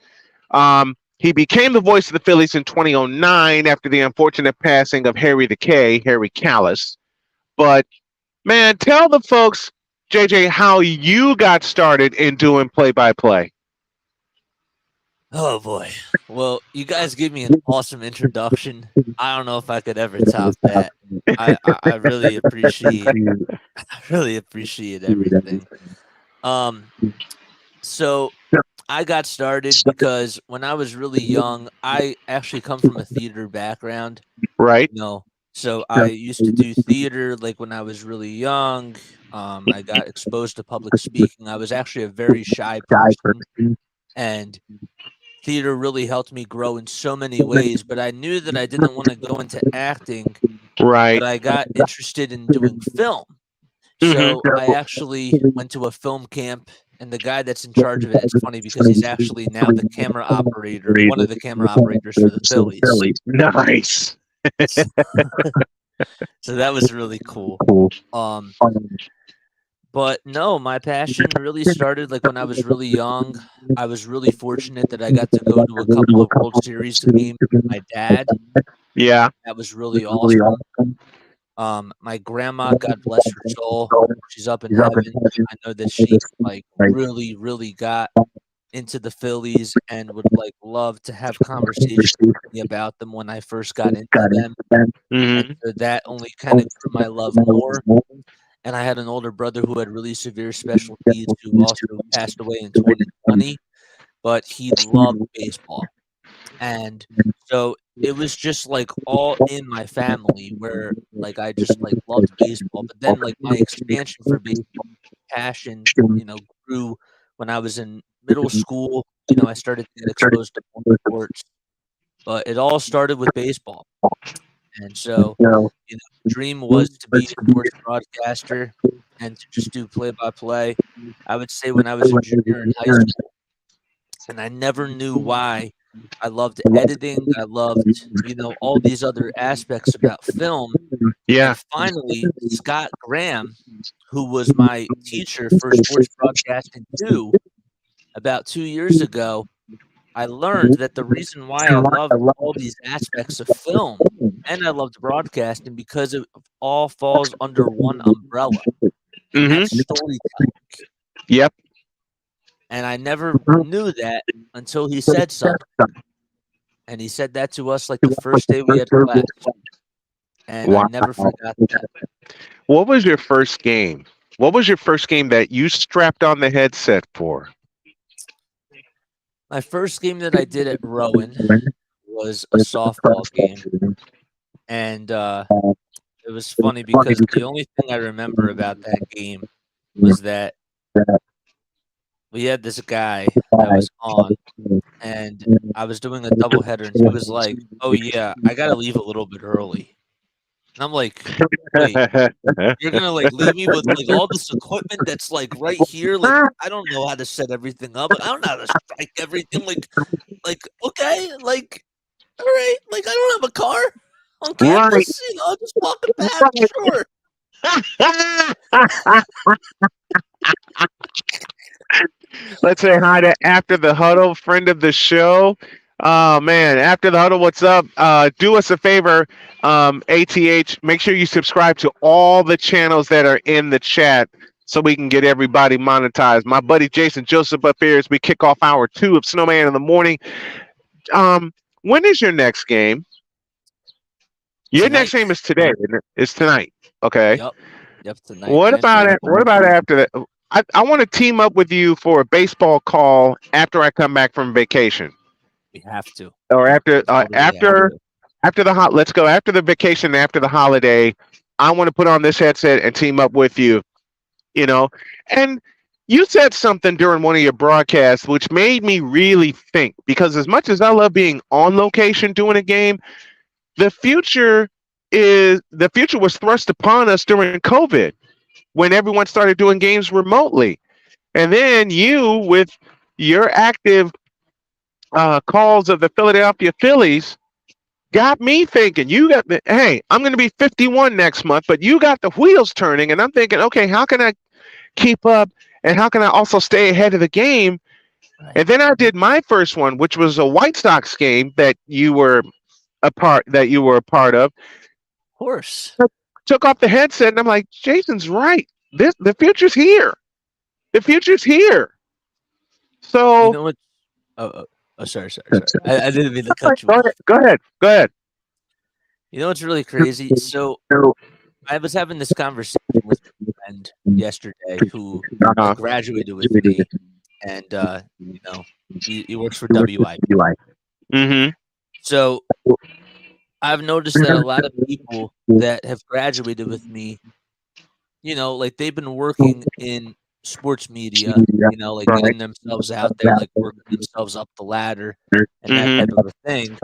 He became the voice of the Phillies in 2009 after the unfortunate passing of Harry Callis. But, man, tell the folks, JJ, how you got started in doing play-by-play. Oh boy. Well, you guys gave me an awesome introduction. I don't know if I could ever top that. I really appreciate everything. So I got started because when I was really young, I actually come from a theater background. Right. So I used to do theater when I was really young. I got exposed to public speaking. I was actually a very shy person, and theater really helped me grow in so many ways, but I knew that I didn't want to go into acting. Right. But I got interested in doing film. So I actually went to a film camp, and the guy that's in charge of it, it's funny because he's actually now the camera operator, one of the camera operators for the Phillies. Nice. So that was really cool. But no, my passion really started when I was really young. I was really fortunate that I got to go to a couple of World Series games with my dad. Yeah. That was really awesome. My grandma, God bless her soul, she's up in heaven. I know that she really, really got into the Phillies and would love to have conversations with me about them when I first got into them. And so that only kind of grew my love more. And I had an older brother who had really severe special needs who also passed away in 2020, but he loved baseball. And so it was just all in my family where I just loved baseball. But then my expansion for baseball passion, grew when I was in middle school. I started to get exposed to more sports, but it all started with baseball. And so, the dream was to be a sports broadcaster and to just do play-by-play. I would say when I was a junior in high school, and I never knew why. I loved editing. I loved, all these other aspects about film. Yeah. And finally, Scott Graham, who was my teacher for sports broadcasting too, about 2 years ago, I learned that the reason why I loved all these aspects of film and I loved broadcasting because it all falls under one umbrella, and that's storytelling. Yep. And I never knew that until he said something. And he said that to us like the first day we had class. And I never forgot that. What was your first game? What was your first game that you strapped on the headset for? My first game that I did at Rowan was a softball game. And it was funny because the only thing I remember about that game was that we had this guy that was on, and I was doing a doubleheader, and he was like, "Oh yeah, I gotta leave a little bit early." And I'm like, "Wait, you're gonna like leave me with like all this equipment that's like right here? Like I don't know how to set everything up. I don't know how to strike everything. Like okay, like all right, like I don't have a car on campus. I'll just walk it back. Sure." Let's say hi to After the Huddle, friend of the show. Oh man, After the Huddle, what's up? Do us a favor, ATH, make sure you subscribe to all the channels that are in the chat so we can get everybody monetized. My buddy Jason Joseph up here as we kick off hour 2 of Snowman in the morning. When is your next game? Your next game is today. It's tonight. Okay. Yep, tonight. What about it? What about after that? I want to team up with you for a baseball call after I come back from vacation. We have to. Or after let's go after the vacation, after the holiday. I want to put on this headset and team up with you. And you said something during one of your broadcasts which made me really think, because as much as I love being on location doing a game, the future was thrust upon us during COVID, when everyone started doing games remotely. And then you, with your active calls of the Philadelphia Phillies, got me thinking, hey, I'm going to be 51 next month, but you got the wheels turning. And I'm thinking, okay, how can I keep up? And how can I also stay ahead of the game? Right. And then I did my first one, which was a White Sox game that you were a part of. Of course. Took off the headset and I'm like, Jason's right. The future's here. The future's here. So you know what? Sorry. I didn't mean to cut you off. Go ahead. You know what's really crazy? So I was having this conversation with a friend yesterday who graduated with me, and he works for WIP. Mm-hmm. So I've noticed that a lot of people that have graduated with me, like they've been working in sports media, like getting themselves out there, like working themselves up the ladder and that type of a thing.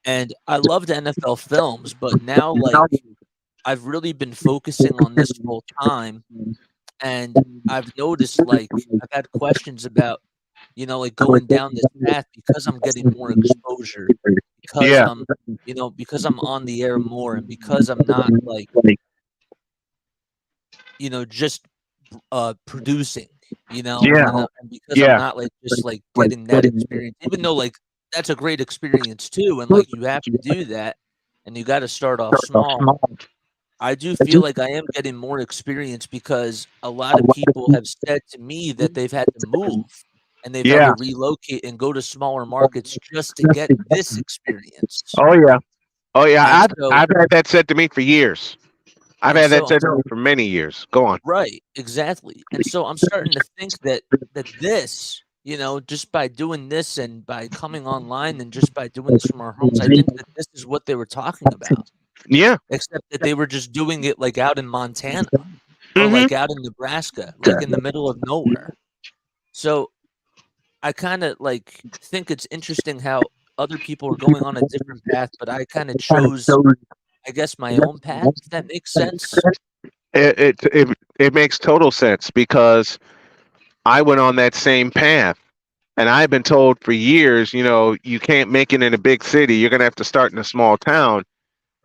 And I loved NFL films, but now like I've really been focusing on this full time, and I've noticed like I've had questions about like going down this path because I'm getting more exposure, because because I'm on the air more, and because I'm not like just producing, and because I'm not like just like getting that experience, even though like that's a great experience too, and like you have to do that, and you got to start off small. I do feel like I am getting more experience because a lot of people have said to me that they've had to move and they've had to relocate and go to smaller markets just to get this experience. Oh yeah. I've had that said to me for years. I've had that said to me for many years. Go on. Right, exactly. And so I'm starting to think that this, just by doing this and by coming online and just by doing this from our homes, I think that this is what they were talking about. Yeah. Except that they were just doing it like out in Montana. or like out in Nebraska, like in the middle of nowhere. So I kind of like think it's interesting how other people are going on a different path, but I kind of chose, I guess, my own path. If that makes sense. It makes total sense because I went on that same path. And I've been told for years, you can't make it in a big city. You're going to have to start in a small town.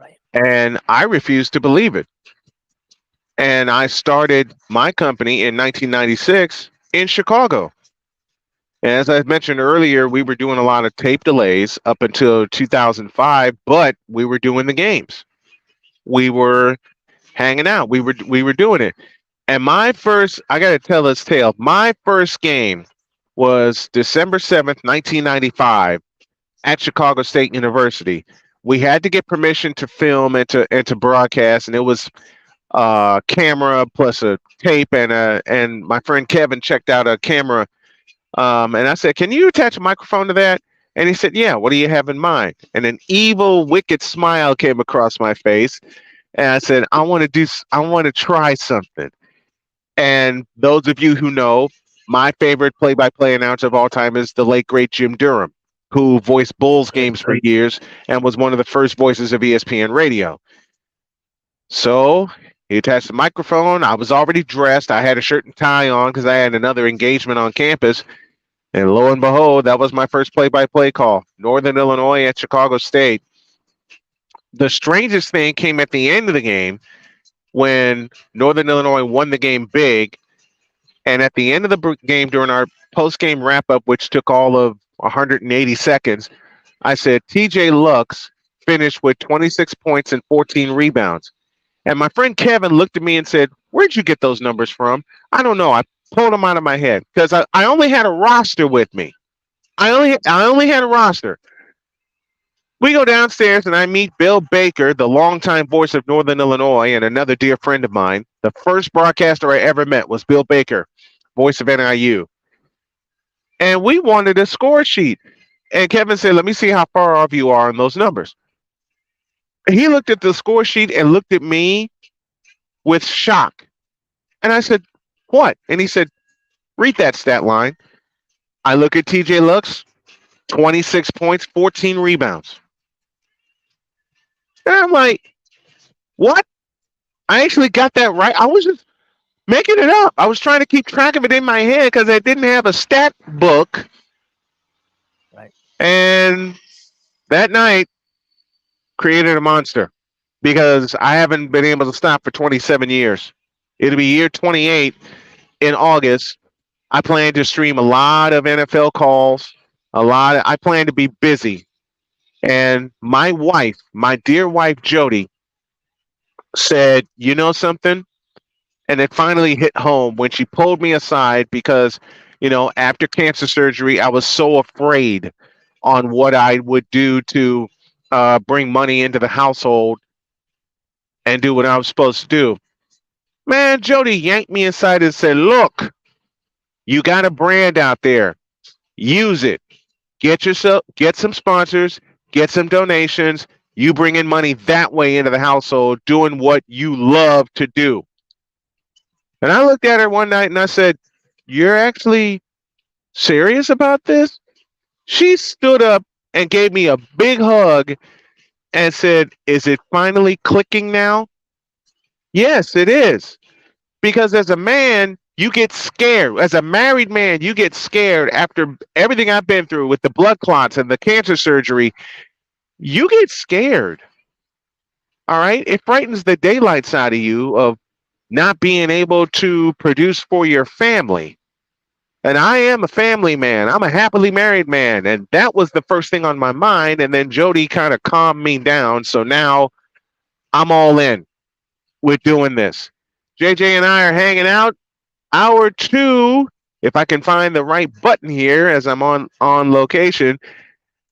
Right. And I refused to believe it. And I started my company in 1996 in Chicago. And as I mentioned earlier, we were doing a lot of tape delays up until 2005, but we were doing the games. We were hanging out. We were doing it. And I got to tell this tale. My first game was December 7th, 1995 at Chicago State University. We had to get permission to film and to broadcast, and it was camera plus a tape, and my friend Kevin checked out a camera, and I said, "Can you attach a microphone to that?" And he said, "Yeah. What do you have in mind?" And an evil, wicked smile came across my face, and I said, I want to try something." And those of you who know, my favorite play-by-play announcer of all time is the late great Jim Durham, who voiced Bulls games for years and was one of the first voices of ESPN radio. So he attached the microphone. I was already dressed. I had a shirt and tie on because I had another engagement on campus. And lo and behold, that was my first play-by-play call. Northern Illinois at Chicago State. The strangest thing came at the end of the game when Northern Illinois won the game big. And at the end of the game, during our post-game wrap-up, which took all of 180 seconds, I said, TJ Lux finished with 26 points and 14 rebounds. And my friend Kevin looked at me and said, "Where'd you get those numbers from?" I don't know. I pulled them out of my head because I only had a roster with me. I only had a roster. We go downstairs and I meet Bill Baker, the longtime voice of Northern Illinois, and another dear friend of mine. The first broadcaster I ever met was Bill Baker, voice of NIU. And we wanted a score sheet. And Kevin said, "Let me see how far off you are on those numbers." He looked at the score sheet and looked at me with shock. And I said, "What?" And he said, "Read that stat line." I look at TJ Lux, 26 points, 14 rebounds. And I'm like, "What? I actually got that right." I was just making it up. I was trying to keep track of it in my head because I didn't have a stat book. Right. And that night created a monster because I haven't been able to stop for 27 years. It'll be year 28 in August. I plan to stream a lot of NFL calls. I plan to be busy. And my wife, my dear wife, Jody, said, "You know something?" And it finally hit home when she pulled me aside because, after cancer surgery, I was so afraid on what I would do to bring money into the household and do what I was supposed to do. Man, Jody yanked me aside and said, "Look, you got a brand out there. Use it. Get some sponsors, get some donations. You bring in money that way into the household, doing what you love to do." And I looked at her one night and I said, "You're actually serious about this?" She stood up and gave me a big hug and said, "Is it finally clicking now?" Yes, it is. Because as a man, you get scared. As a married man, you get scared after everything I've been through with the blood clots and the cancer surgery. You get scared. All right? It frightens the daylights out of you of not being able to produce for your family. And I am a family man. I'm a happily married man. And that was the first thing on my mind. And then Jody kind of calmed me down. So now I'm all in with doing this. JJ and I are hanging out. Hour 2, if I can find the right button here as I'm on location.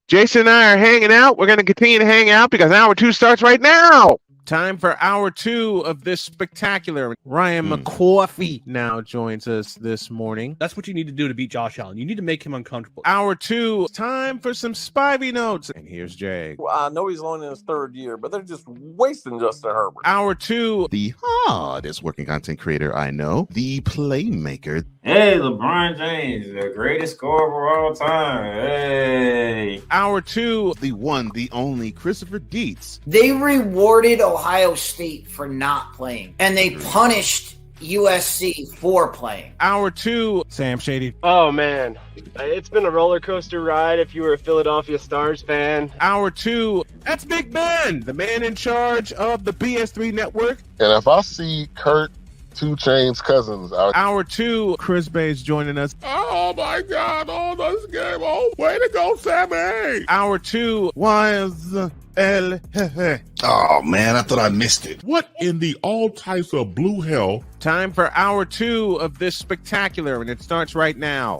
Jason and I are hanging out. We're going to continue to hang out because hour 2 starts right now. Time for hour 2 of this spectacular. Ryan McCoffey now joins us this morning. That's what you need to do to beat Josh Allen. You need to make him uncomfortable. Hour 2, time for some Spivey notes. And here's Jag. Well, I know he's only in his third year, but they're just wasting Justin Herbert. Hour 2, the hardest working content creator I know, the playmaker. Hey, LeBron James, the greatest scorer of all time. Hey. Hour 2, the one, the only Christopher Dietz. They rewarded Ohio State for not playing, and they punished USC for playing. Hour 2, Sam Shady. Oh, man. It's been a roller coaster ride if you were a Philadelphia Stars fan. Hour 2, that's Big Ben, the man in charge of the BS3 network. And if I see Kurt 2 Chainz Cousins out. Hour 2, Chris Bay's joining us. Oh my God! Oh, this game! Oh, way to go, Sammy! Hour 2, was El Jefe. Oh man, I thought I missed it. What in the all types of blue hell? Time for hour 2 of this spectacular, and it starts right now.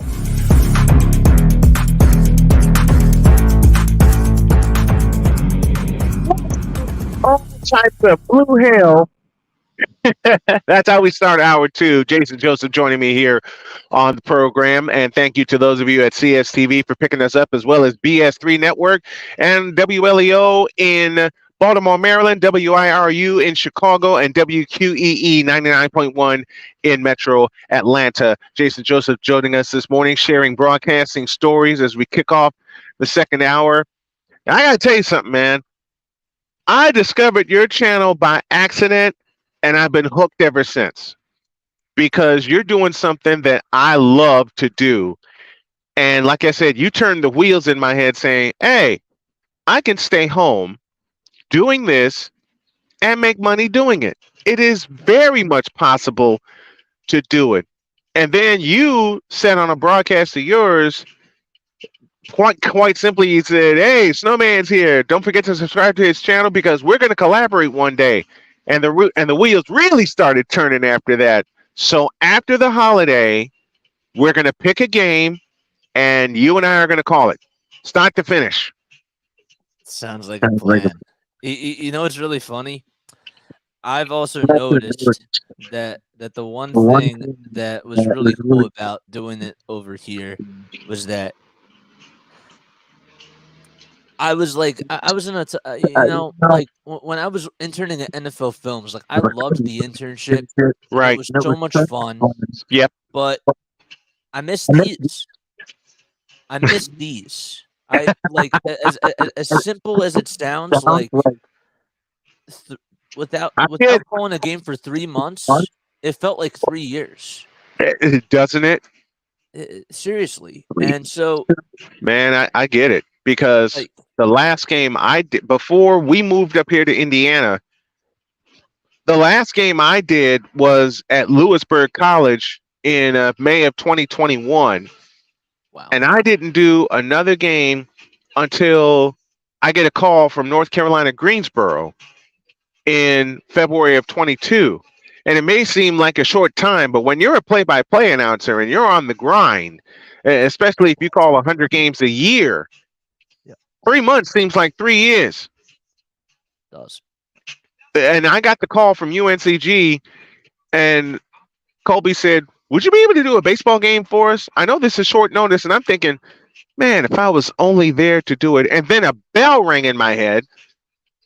All types of blue hell. That's how we start hour 2. Jason Joseph joining me here on the program. And thank you to those of you at CSTV for picking us up, as well as BS3 Network and WLEO in Baltimore, Maryland, WIRU in Chicago, and WQEE 99.1 in Metro Atlanta. Jason Joseph joining us this morning, sharing broadcasting stories as we kick off the second hour. And I got to tell you something, man. I discovered your channel by accident, and I've been hooked ever since, because you're doing something that I love to do. And like I said, you turned the wheels in my head saying, hey, I can stay home doing this and make money doing it. It is very much possible to do it. And then you said on a broadcast of yours, quite simply, you said, hey, Snowman's here. Don't forget to subscribe to his channel because we're going to collaborate one day. And the wheels really started turning after that. So after the holiday, we're going to pick a game, and you and I are going to call it start to finish. Sounds like a plan. You know what's really funny? I've also noticed that the one thing that was really cool about doing it over here was that I was like, I was in a, like when I was interning at NFL Films, like I loved the internship. Right. It was so much fun. Yep. But I miss these. I miss these. I like as simple as it sounds. Like without calling a game for 3 months, it felt like 3 years. Doesn't it? Seriously. And so, man, I get it, because the last game I did before we moved up here to Indiana, the last game I did was at Lewisburg College in May of 2021. Wow. And I didn't do another game until I get a call from North Carolina Greensboro in February of 22. And it may seem like a short time, but when you're a play-by-play announcer and you're on the grind, especially if you call 100 games a year, 3 months seems like 3 years. It does. And I got the call from UNCG, and Colby said, would you be able to do a baseball game for us? I know this is short notice. And I'm thinking, man, if I was only there to do it. And then a bell rang in my head.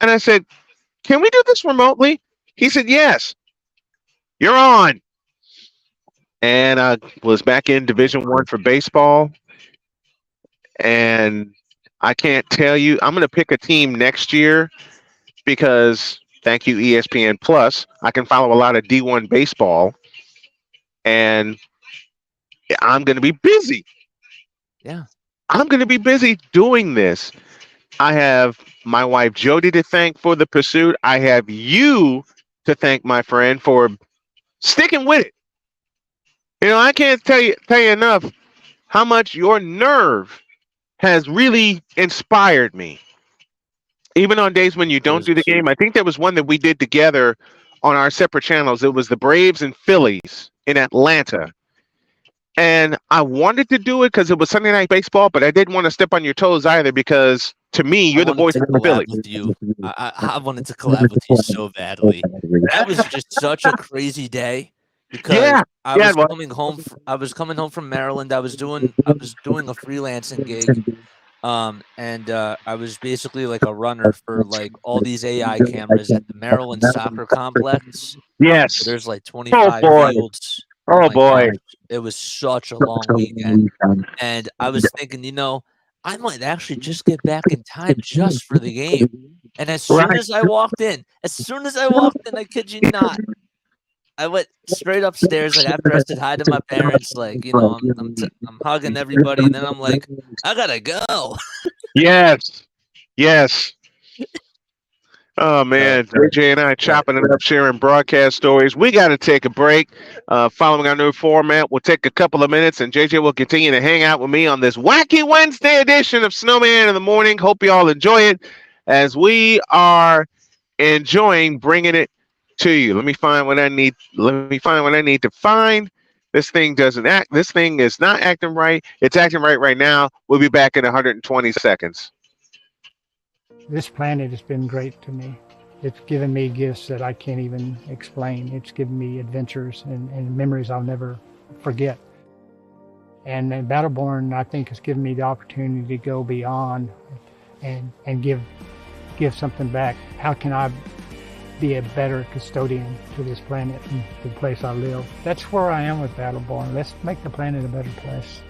And I said, can we do this remotely? He said, yes. You're on. And I was back in Division I for baseball. And I can't tell you, I'm going to pick a team next year because, thank you, ESPN Plus, I can follow a lot of D1 baseball. And I'm going to be busy. Yeah. I'm going to be busy doing this. I have my wife, Jody, to thank for the pursuit. I have you to thank, my friend, for sticking with it. You know, I can't tell you enough how much your nerve has really inspired me. Even on days when you don't do the game. I think there was one that we did together on our separate channels. It was the Braves and Phillies in Atlanta. And I wanted to do it because it was Sunday Night Baseball, but I didn't want to step on your toes either because to me, I you're the wanted voice to of the collab Phillies. with you. I wanted to collab with you so badly. That was just such a crazy day because Yeah, I yeah, was it was. coming home. I was coming home from Maryland. I was doing a freelancing gig. And I was basically like a runner for like all these AI cameras at the Maryland soccer complex. Yes. There's like Oh 25 boy. fields. Oh Oh my gosh. boy. It was such a long weekend. And I was thinking, I might actually just get back in time just for the game. And as soon as I walked in, I kid you not, I went straight upstairs. Like after I said hi to my parents, like I'm hugging everybody, and then I'm like, I gotta go. Yes. Yes. Oh man, JJ and I chopping it up, sharing broadcast stories. We got to take a break. Following our new format, we'll take a couple of minutes, and JJ will continue to hang out with me on this wacky Wednesday edition of Snowman in the Morning. Hope you all enjoy it as we are enjoying bringing it to you. Let me find what I need. To find. This thing doesn't act. This thing is not acting right. It's acting right now. We'll be back in 120 seconds. This planet has been great to me. It's given me gifts that I can't even explain. It's given me adventures and memories I'll never forget. And Battleborn, I think, has given me the opportunity to go beyond and give something back. How can I be a better custodian to this planet and the place I live? That's where I am with Battleborn. Let's make the planet a better place.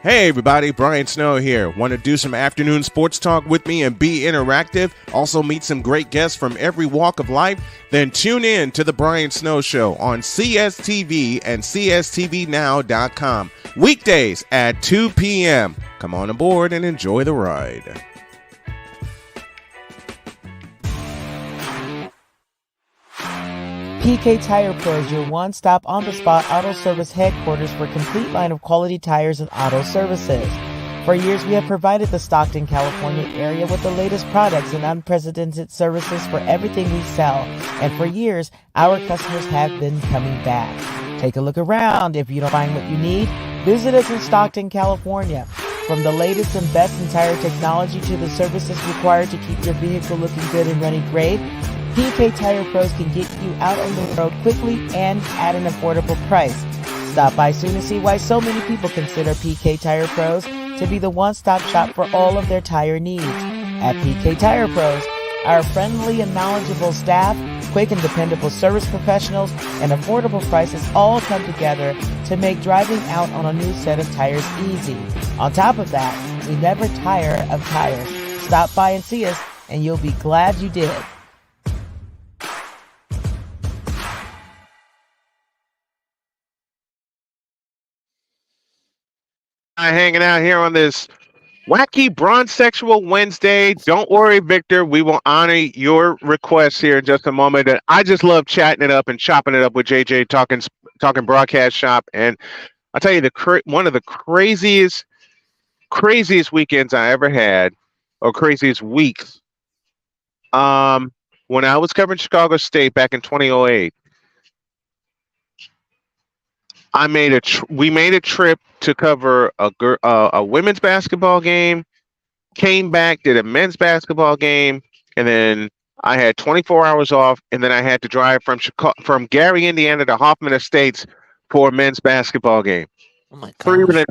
Hey everybody, Brian Snow here. Want to do some afternoon sports talk with me and be interactive? Also meet some great guests from every walk of life? Then tune in to The Brian Snow Show on CSTV and CSTVnow.com. Weekdays at 2 p.m. Come on aboard and enjoy the ride. PK Tire Pro is your one-stop on-the-spot auto service headquarters for a complete line of quality tires and auto services. For years, we have provided the Stockton, California area with the latest products and unprecedented services for everything we sell. And for years, our customers have been coming back. Take a look around. If you don't find what you need, visit us in Stockton, California. From the latest and best in tire technology to the services required to keep your vehicle looking good and running great, PK Tire Pros can get you out on the road quickly and at an affordable price. Stop by soon to see why so many people consider PK Tire Pros to be the one-stop shop for all of their tire needs. At PK Tire Pros, our friendly and knowledgeable staff, quick and dependable service professionals, and affordable prices all come together to make driving out on a new set of tires easy. On top of that, we never tire of tires. Stop by and see us, and you'll be glad you did. Hanging out here on this wacky bronze sexual Wednesday. Don't worry, Victor. We will honor your requests here in just a moment. And I just love chatting it up and chopping it up with JJ, talking broadcast shop. And I'll tell you, one of the craziest weekends I ever had, or craziest weeks. When I was covering Chicago State back in 2008. We made a trip to cover a women's basketball game, came back, did a men's basketball game, and then I had 24 hours off, and then I had to drive from Gary, Indiana to Hoffman Estates for a men's basketball game. Oh my gosh.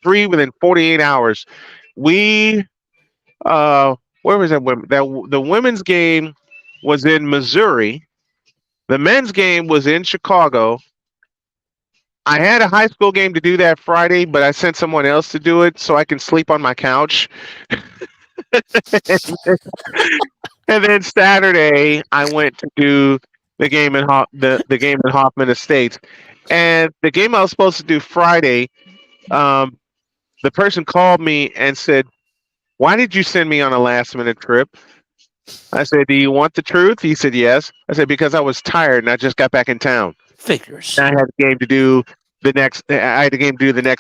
Three within 48 hours. We where was that? The women's game was in Missouri. The men's game was in Chicago. I had a high school game to do that Friday, but I sent someone else to do it so I can sleep on my couch. And then Saturday, I went to do the game in the game in Hoffman Estates. And the game I was supposed to do Friday, the person called me and said, "Why did you send me on a last-minute trip?" I said, "Do you want the truth?" He said, "Yes." I said, "Because I was tired and I just got back in town." Figures. I had a game to do the next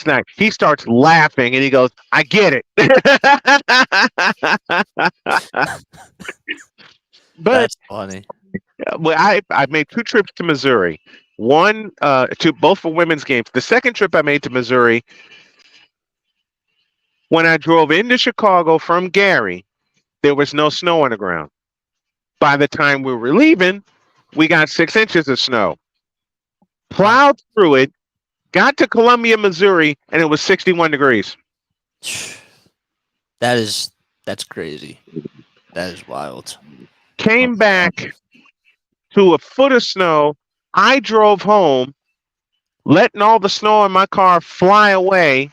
night. He starts laughing and he goes, "I get it." But that's funny. Well, I made 2 trips to Missouri. both for women's games. The second trip I made to Missouri, when I drove into Chicago from Gary, there was no snow on the ground. By the time we were leaving, we got 6 inches of snow. Plowed through it, got to Columbia, Missouri, and it was 61 degrees. That's crazy. That is wild. Came back to a foot of snow. I drove home, letting all the snow in my car fly away.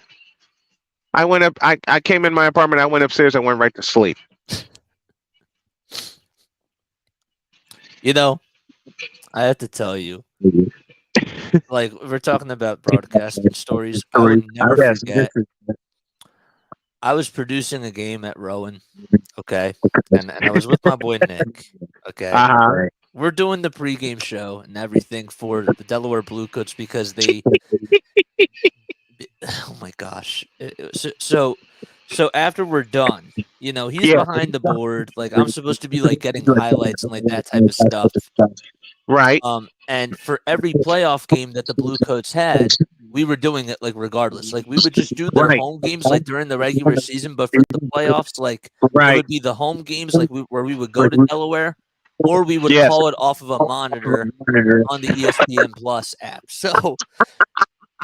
I went up. I came in my apartment. I went upstairs. I went right to sleep. You know, I have to tell you, like we're talking about broadcast stories. I would never forget. I was producing a game at Rowan, okay, and I was with my boy Nick, okay. We're doing the pregame show and everything for the Delaware Bluecoats because they. Oh my gosh! So after we're done, you know, he's behind the board. Like I'm supposed to be like getting highlights and like that type of stuff. Right. And for every playoff game that the Bluecoats had, we were doing it like regardless. Like we would just do their home games like during the regular season, but for the playoffs, like it would be the home games like where we would go to Delaware, or we would call it off of a monitor on the ESPN Plus app. So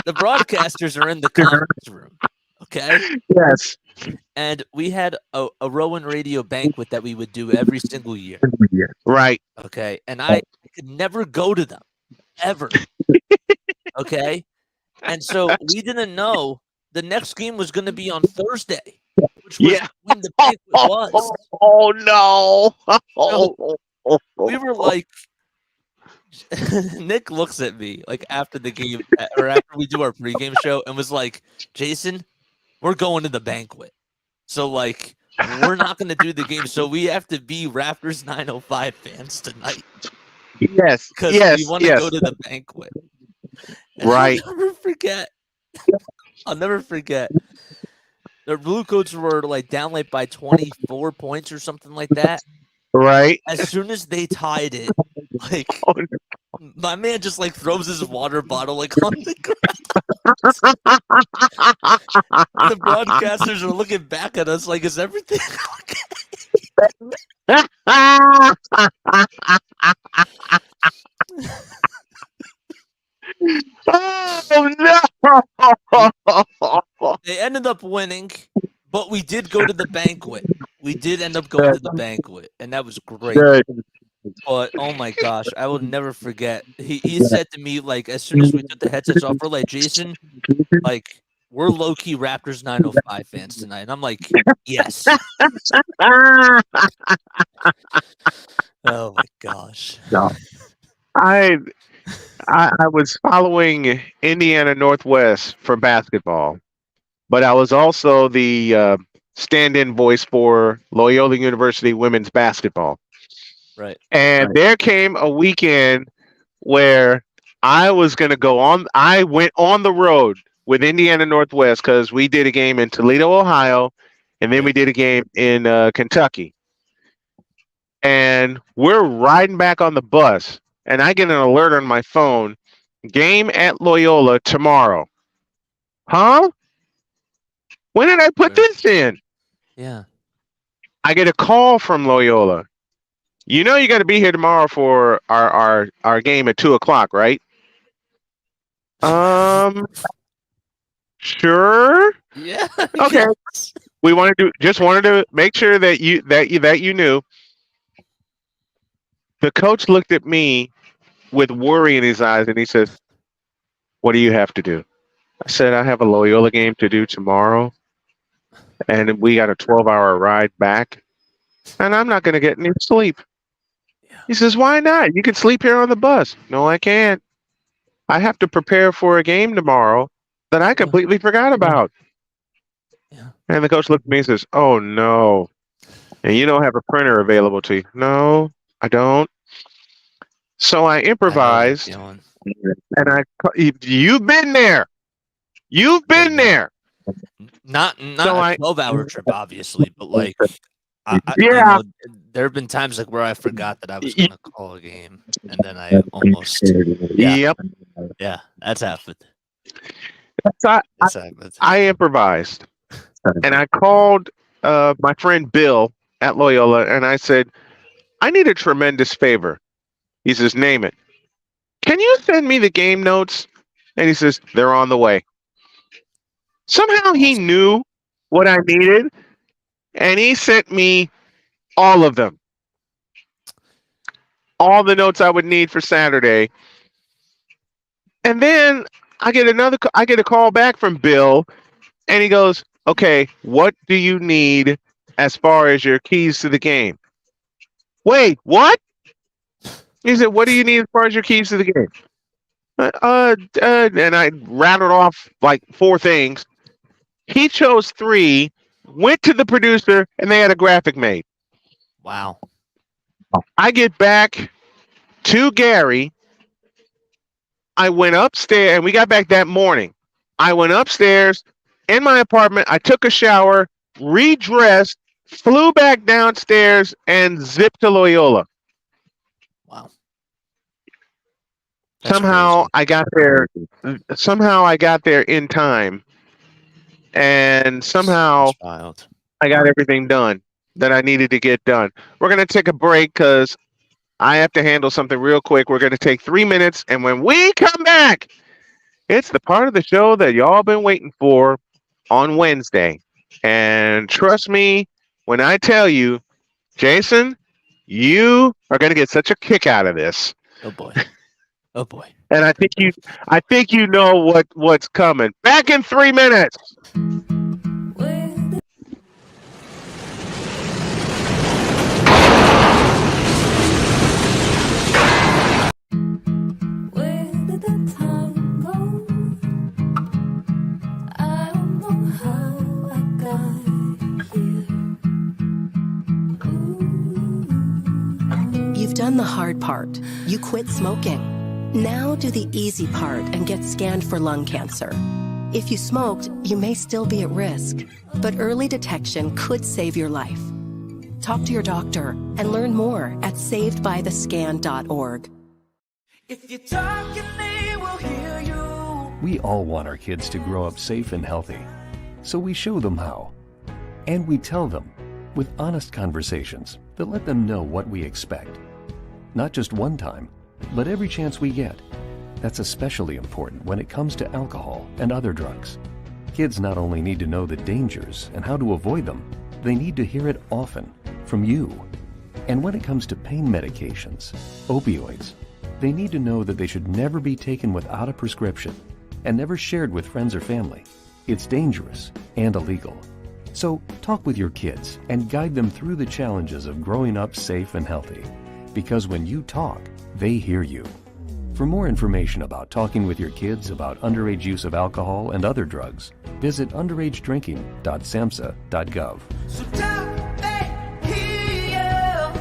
the broadcasters are in the conference room, okay? Yes. And we had a Rowan Radio banquet that we would do every single year. Right. Okay. And I could never go to them, ever. Okay. And so we didn't know the next game was going to be on Thursday, which was when the banquet was. Oh, no. So we were like, Nick looks at me like after the game or after we do our pregame show and was like, Jason, we're going to the banquet. So like we're not going to do the game. So we have to be Raptors 905 fans tonight. Yes. Because we want to go to the banquet. And Right. I'll never forget. The Bluecoats were like down like by 24 points or something like that. Right. As soon as they tied it, like my man just like throws his water bottle like on the ground. And the broadcasters are looking back at us like, is everything okay? Oh no! They ended up winning, but we did go to the banquet. We did end up going to the banquet, and that was great. Good. But oh my gosh, I will never forget. He said to me, like, as soon as we took the headsets off, we're like, Jason, like, we're low key Raptors 905 fans tonight. And I'm like, yes. Oh my gosh. I was following Indiana Northwest for basketball, but I was also the stand-in voice for Loyola University women's basketball. Right. And there came a weekend where I was going to go on. I went on the road with Indiana Northwest because we did a game in Toledo, Ohio, and then we did a game in Kentucky. And we're riding back on the bus, and I get an alert on my phone, game at Loyola tomorrow. Huh? When did I put this in? Yeah. I get a call from Loyola. You know you got to be here tomorrow for our game at 2:00, right? Sure. Yeah. Okay. Yes. We wanted to make sure that you knew. The coach looked at me with worry in his eyes and he says, "What do you have to do?" I said, "I have a Loyola game to do tomorrow, and we got a 12-hour ride back, and I'm not going to get any sleep." He says, "Why not? You can sleep here on the bus." "No, I can't. I have to prepare for a game tomorrow that I completely forgot about." Yeah. And the coach looked at me and says, "Oh, no. And you don't have a printer available to you?" "No, I don't." So I improvised. And you've been there. You've been there. Not a 12-hour trip, obviously, but like Yeah. There have been times like where I forgot that I was going to call a game, and then I almost. Yep. Yeah, that's happened. I improvised, and I called my friend Bill at Loyola, and I said, "I need a tremendous favor." He says, "Name it." Can you send me the game notes? And he says, "They're on the way." Somehow he knew what I needed, and he sent me all of them, all the notes I would need for Saturday. And then I get a call back from Bill, and he goes, "Okay, what do you need as far as your keys to the game?" Wait, what? He said, "What do you need as far as your keys to the game?" And I rattled off like 4 things. He chose 3, went to the producer, and they had a graphic made. Wow. I get back to Gary. I went upstairs, and we got back that morning. I went upstairs in my apartment. I took a shower, redressed, flew back downstairs, and zipped to Loyola. Wow. Somehow I got there. Somehow I got there in time, and somehow I got everything done that I needed to get done. We're gonna take a break because I have to handle something real quick. We're gonna take 3 minutes, and when we come back, it's the part of the show that y'all been waiting for on Wednesday. And trust me when I tell you, Jason, you are gonna get such a kick out of this. Oh boy. Oh boy. And I think you know what's coming. Back in 3 minutes. You've done the hard part. You quit smoking. Now do the easy part and get scanned for lung cancer. If you smoked, you may still be at risk, but early detection could save your life. Talk to your doctor and learn more at savedbythescan.org. If you talk, they will hear you. We all want our kids to grow up safe and healthy, so we show them how. And we tell them with honest conversations that let them know what we expect. Not just one time, but every chance we get. That's especially important when it comes to alcohol and other drugs. Kids not only need to know the dangers and how to avoid them, they need to hear it often from you. And when it comes to pain medications, opioids, they need to know that they should never be taken without a prescription and never shared with friends or family. It's dangerous and illegal. So talk with your kids and guide them through the challenges of growing up safe and healthy. Because when you talk, they hear you. For more information about talking with your kids about underage use of alcohol and other drugs, visit underagedrinking.samhsa.gov. So talk, they hear you.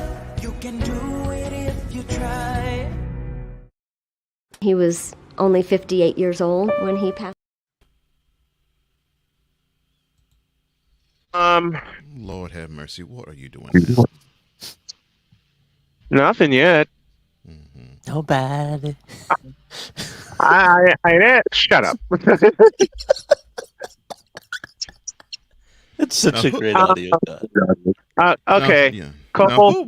You can do it if you try. He was only 58 years old when he passed. Lord have mercy. What are you doing? Nothing yet. Nobody. Shut up. It's such a great audio cut. Okay. Now, who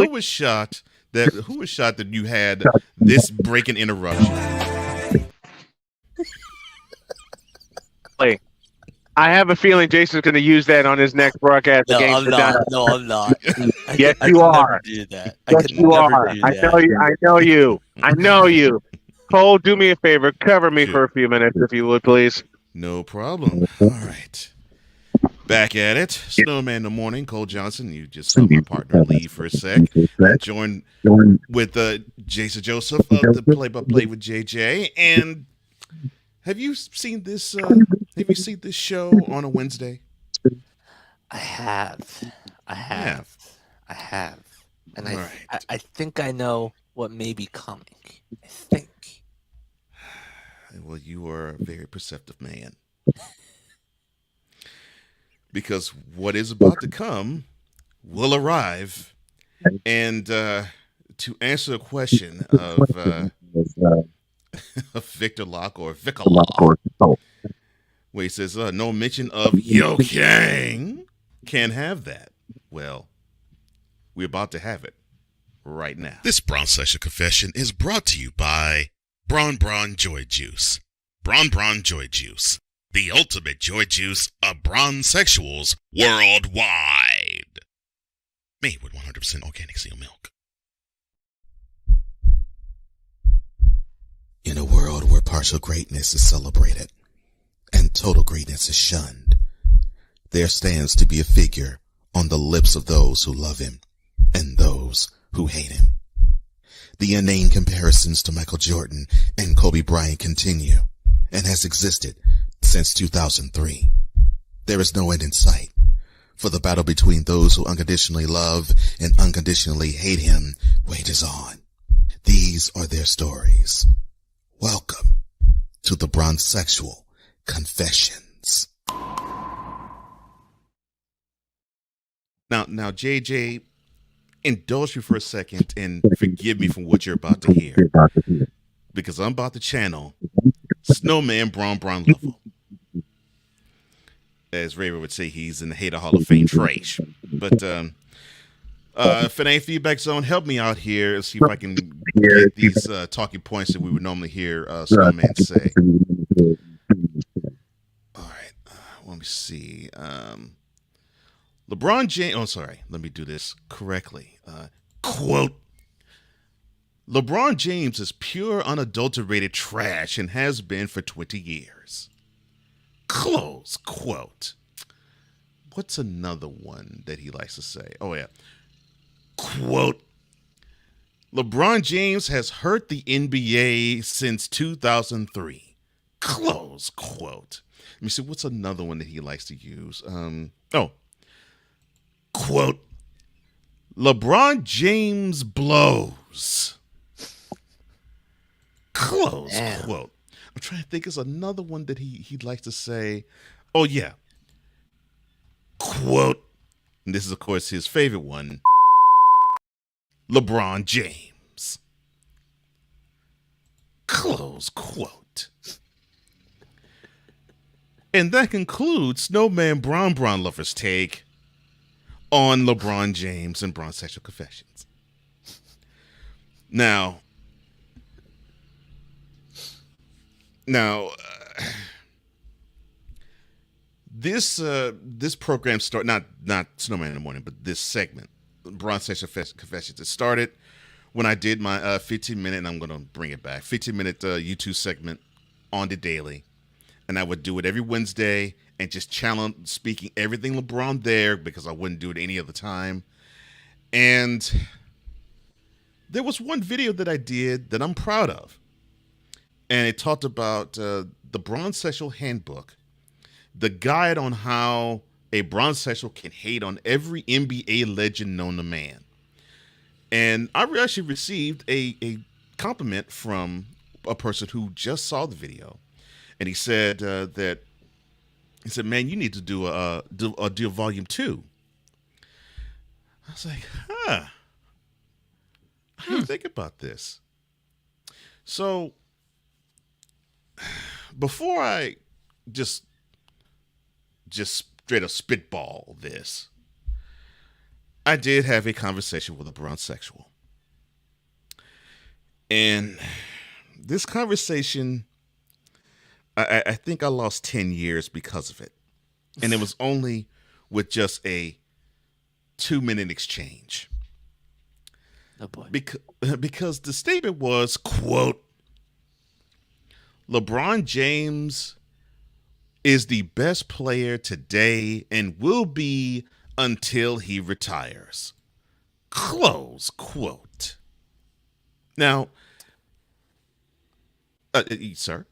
was shocked that you had this breaking interruption? I have a feeling Jason's going to use that on his next broadcast. No, I'm not. No, I'm not. Yes, you are. Do that. Yes, you are. I know you. I know you. I know you. Cole, do me a favor. Cover me for a few minutes, if you would, please. No problem. All right. Back at it. Snowman in the morning. Cole Johnson. You just saw my partner leave for a sec. Joined with Jason Joseph of the Play-by-Play with JJ. And have you seen this? Have you seen this show on a Wednesday? I have. And I think I know what may be coming. I think. Well, you are a very perceptive man. Because what is about to come will arrive. And to answer the question of of Victor Locke or Vicar Law, where he says, no mention of Yo Kang, can't have that. Well, we're about to have it right now. This Bronze Session Confession is brought to you by Bron Bron Joy Juice. Bron Bron Joy Juice, the ultimate joy juice of bronze sexuals worldwide. Made with 100% organic seal milk. In a world where partial greatness is celebrated and total greatness is shunned, there stands to be a figure on the lips of those who love him and those who hate him. The inane comparisons to Michael Jordan and Kobe Bryant continue and has existed since 2003. There is no end in sight, for the battle between those who unconditionally love and unconditionally hate him wages on. These are their stories. Welcome to the Bronze Sexual Confessions. Now, JJ, indulge me for a second and forgive me for what you're about to hear, because I'm about to channel Snowman Bron Bron Level. As Raver would say, he's in the Hater Hall of Fame trash. But Finay Feedback Zone, help me out here and see if I can get these talking points that we would normally hear Snowman say. All right, let me see. LeBron James, oh, sorry, let me do this correctly. Quote, LeBron James is pure, unadulterated trash and has been for 20 years. Close quote. What's another one that he likes to say? Oh, yeah. Quote, LeBron James has hurt the NBA since 2003. Close quote. Let me see, what's another one that he likes to use? Quote, LeBron James blows. Close quote. I'm trying to think. There's another one that he likes to say. Oh, yeah. Quote, and this is, of course, his favorite one. LeBron James. Close quote. And that concludes Snowman Bron Bron Lover's take on LeBron James and Bronze Sexual Confessions. Now, this program start not Snowman in the Morning, but this segment, Bronze Sexual Confessions, it started when I did my 15-minute, and I'm going to bring it back, 15-minute YouTube segment on the daily, and I would do it every Wednesday and just challenge speaking everything LeBron there because I wouldn't do it any other time. And there was one video that I did that I'm proud of. And it talked about the Bronze Sexual Handbook, the guide on how a bronze sexual can hate on every NBA legend known to man. And I actually received a compliment from a person who just saw the video. And he said man, you need to do a volume 2. I was like, I didn't think about this. So before I just straight up spitball this, I did have a conversation with a bronze sexual. And this conversation, I think I lost 10 years because of it. And it was only with just a 2-minute exchange. Oh boy. Because the statement was, quote, LeBron James is the best player today and will be until he retires. Close quote. Now, sir?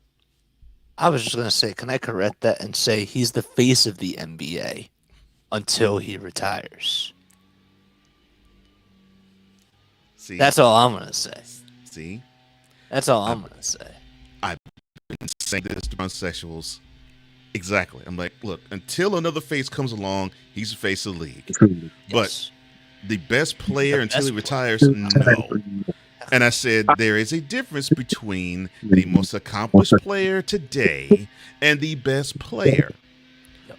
I was just going to say, can I correct that and say he's the face of the NBA until he retires? See? That's all I'm going to say. See? That's all I'm going to say. I've been saying this to transsexuals. Exactly. I'm like, look, until another face comes along, he's the face of the league. Yes. the best player until he retires? No. And I said, there is a difference between the most accomplished player today and the best player.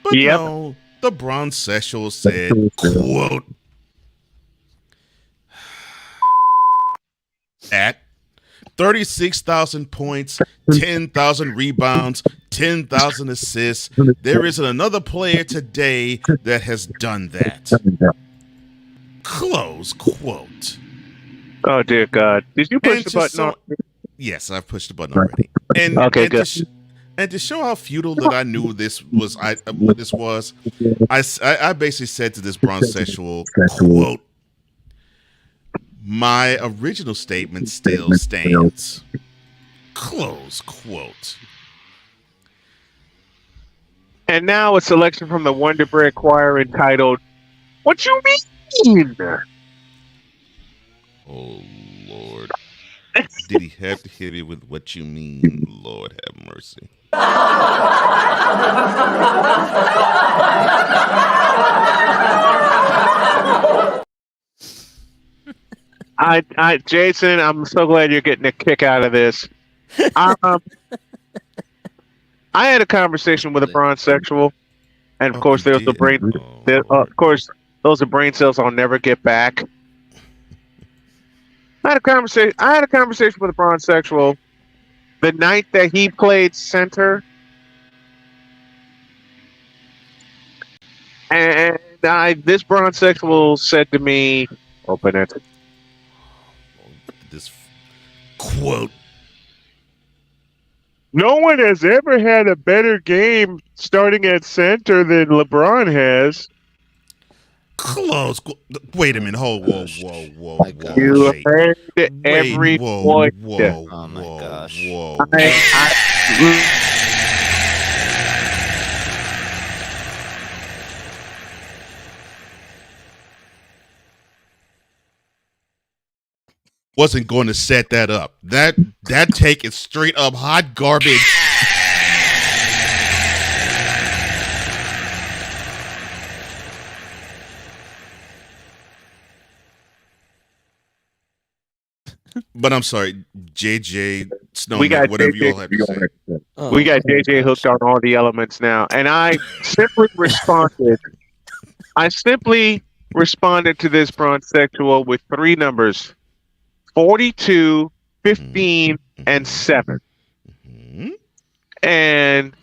But no, the bronze sexual said, quote, at 36,000 points, 10,000 rebounds, 10,000 assists, there isn't another player today that has done that. Close quote. Oh dear God! Did you push the button? Yes, I've pushed the button already. And okay, good. And to show how futile that I knew this was, what this was, I basically said to this bronze sexual, quote, my original statement still stands. Close quote. And now a selection from the Wonder Bread Choir entitled, "What You Mean?" Oh, Lord. Did he have to hit me with what you mean? Lord have mercy. Jason, I'm so glad you're getting a kick out of this. I had a conversation with a bronze sexual, and of course, there's the brain. Of course, those are brain cells I'll never get back. I had a conversation with a bronze sexual the night that he played center, and this bronze sexual said to me, "Open it." This quote. No one has ever had a better game starting at center than LeBron has. Close. Wait a minute. Whoa. You heard every voice. Oh my gosh. Whoa. Wasn't going to set that up. That take is straight up hot garbage. But I'm sorry, JJ, Snowman, whatever you all have to say. We got JJ hooked on all the elements now, and I simply responded. I simply responded to this bronze sexual with three numbers: 42, 15, and 7. And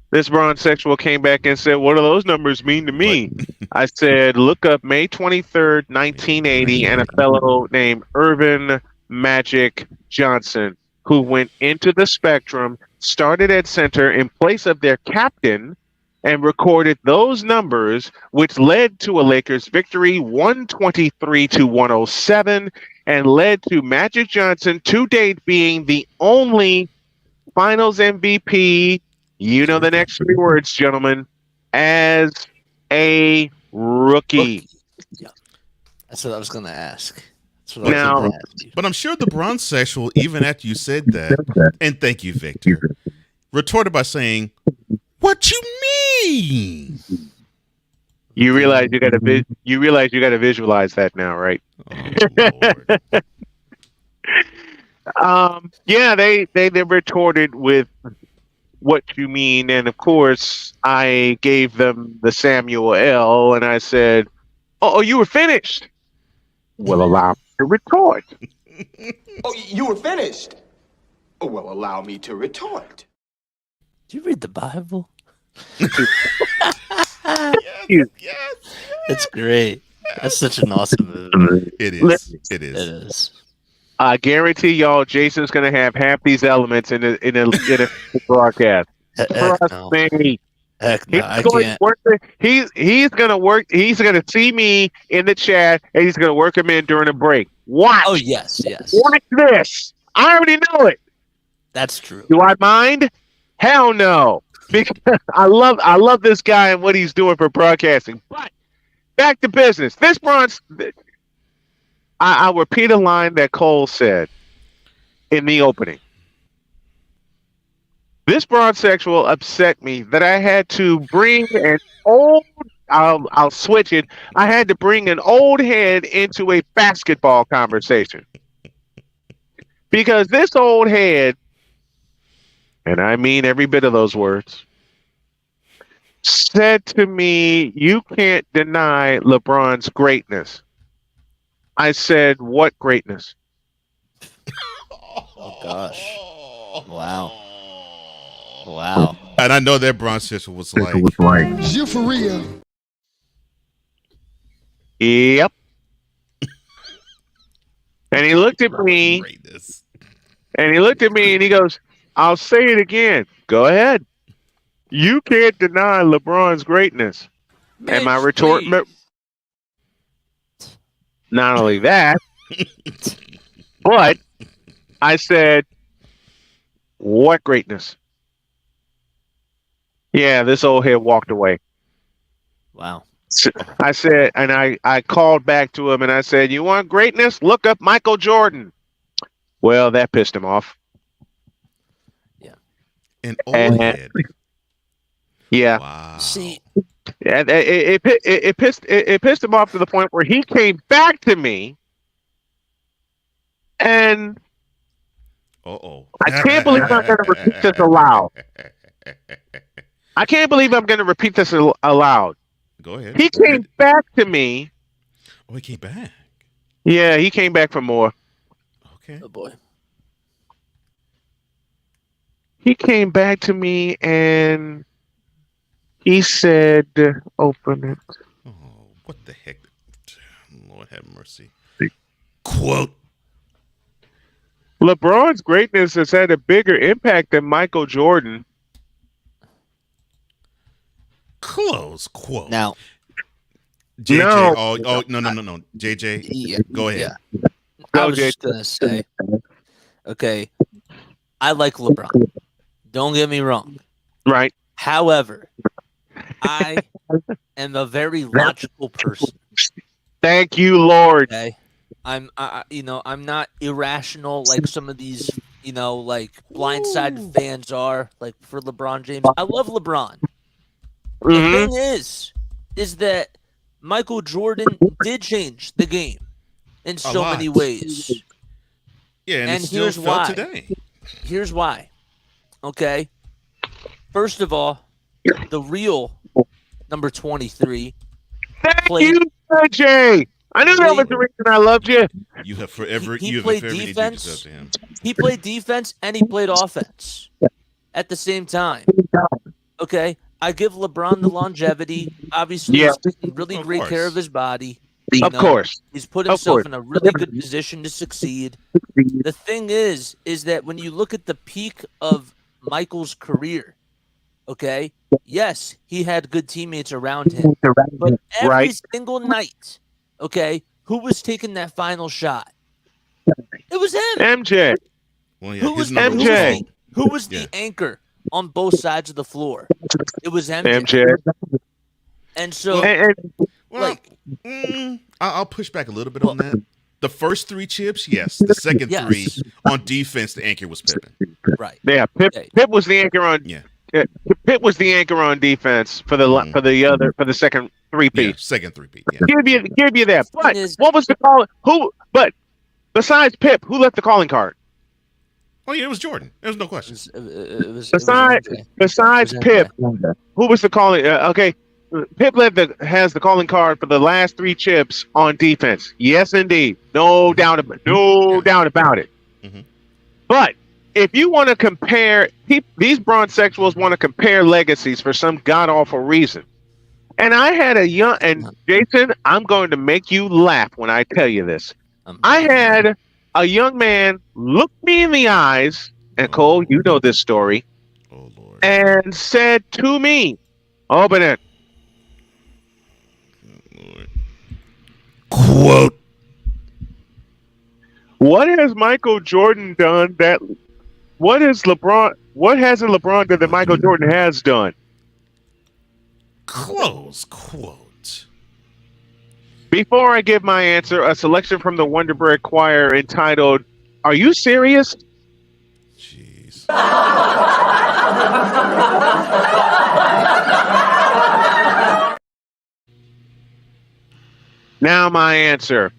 this bronze sexual came back and said, "What do those numbers mean to me?" I said, "Look up May 23rd, 1980, and a fellow named Irvin Magic Johnson, who went into the Spectrum, started at center in place of their captain, and recorded those numbers, which led to a Lakers victory 123-107, and led to Magic Johnson to date being the only Finals MVP, you know the next 3 words, gentlemen, as a rookie." Yeah. That's what I was going to ask. But I'm sure the bronze sexual, even after you said that, and thank you, Victor, retorted by saying, "What you mean?" You realize you got to visualize that now, right? Oh, yeah, they retorted with "What you mean?" And of course, I gave them the Samuel L. and I said, "Oh, you were finished." "Well, allow me to retort." Oh, you were finished. Oh, well, allow me to retort. Do you read the Bible? Yes. It's great. That's such an awesome movie. It is. It is. I guarantee y'all, Jason's gonna have half these elements in a broadcast. Trust me. Heck no, I can't. He's gonna work. He's gonna see me in the chat, and he's gonna work him in during a break. Watch. Oh yes. Watch this. I already know it. That's true. Do I mind? Hell no. Because I love this guy and what he's doing for broadcasting. But back to business. This bronze. I'll repeat a line that Cole said in the opening. This bronze sexual upset me that I had to bring an old I'll switch it. I had to bring an old head into a basketball conversation because this old head, and I mean every bit of those words, said to me, "You can't deny LeBron's greatness." I said, "What greatness?" Oh gosh. Wow. Wow. And I know that Bron sister was like, You for real? Yep. And he looked at me, greatness. and he looked at me, and he goes, "I'll say it again. Go ahead. You can't deny LeBron's greatness." And my retort, not only that, but I said, "What greatness?" Yeah, this old head walked away. Wow. I said, and I called back to him and I said, "You want greatness? Look up Michael Jordan." Well, that pissed him off. An old head. Yeah. Wow. See, it pissed him off to the point where he came back to me, and I can't believe I'm going to repeat this aloud. I can't believe I'm going to repeat this aloud. Go ahead. He came back to me. Oh, he came back. Yeah, he came back for more. Okay. Oh boy. He came back to me and he said, "Open it." Oh, what the heck? Lord have mercy. Quote. LeBron's greatness has had a bigger impact than Michael Jordan. Close quote. Now, JJ. No. No. JJ, go ahead. Yeah. I was just gonna say, okay, I like LeBron. Don't get me wrong. Right. However, I am a very logical person. Thank you, Lord. Okay. I'm not irrational like some of these, like blindsided fans are, like for LeBron James. I love LeBron. The thing is that Michael Jordan did change the game in so many ways. Yeah, and it's here's still felt why. today. Here's why. Okay. First of all, the real number 23. Thank you, Jay. I knew that was the reason I loved you. You have forever. He you have played forever defense. dedicated yourself to him. He played defense and he played offense at the same time. Okay, I give LeBron the longevity. Obviously, he's taking really great care of his body. Of course. He's put himself in a really good position to succeed. The thing is that when you look at the peak of Michael's career, okay, yes, he had good teammates around him, but every single night, okay, who was taking that final shot? It was him. MJ. Well, yeah, Who was MJ? Who was the anchor on both sides of the floor? It was MJ. MJ. And so, I'll push back a little bit on that. The first 3 chips, yes. The second 3 on defense, the anchor was Pippen. Right. Yeah, Pip was the anchor on. Yeah. Pitt was the anchor on defense for the second 3-peat. Yeah, second 3-peat. Yeah. Give you that. But what was the call? But besides Pip, who left the calling card? Oh yeah, it was Jordan. There's no question. Besides Pip, who was the calling? Okay, Pip has the calling card for the last 3 chips on defense. Yes, indeed, no doubt about it. Mm-hmm. But if you want to compare, these bronzexuals want to compare legacies for some god awful reason. And I had Jason, I'm going to make you laugh when I tell you this. I had a young man look me in the eyes, and Cole, you know this story, and said to me, "Open it." Quote. What has Michael Jordan done that? What hasn't LeBron done that Michael Jordan has done? Close quote. Before I give my answer, a selection from the Wonder Bread Choir entitled, "Are You Serious?" Jeez. Now my answer.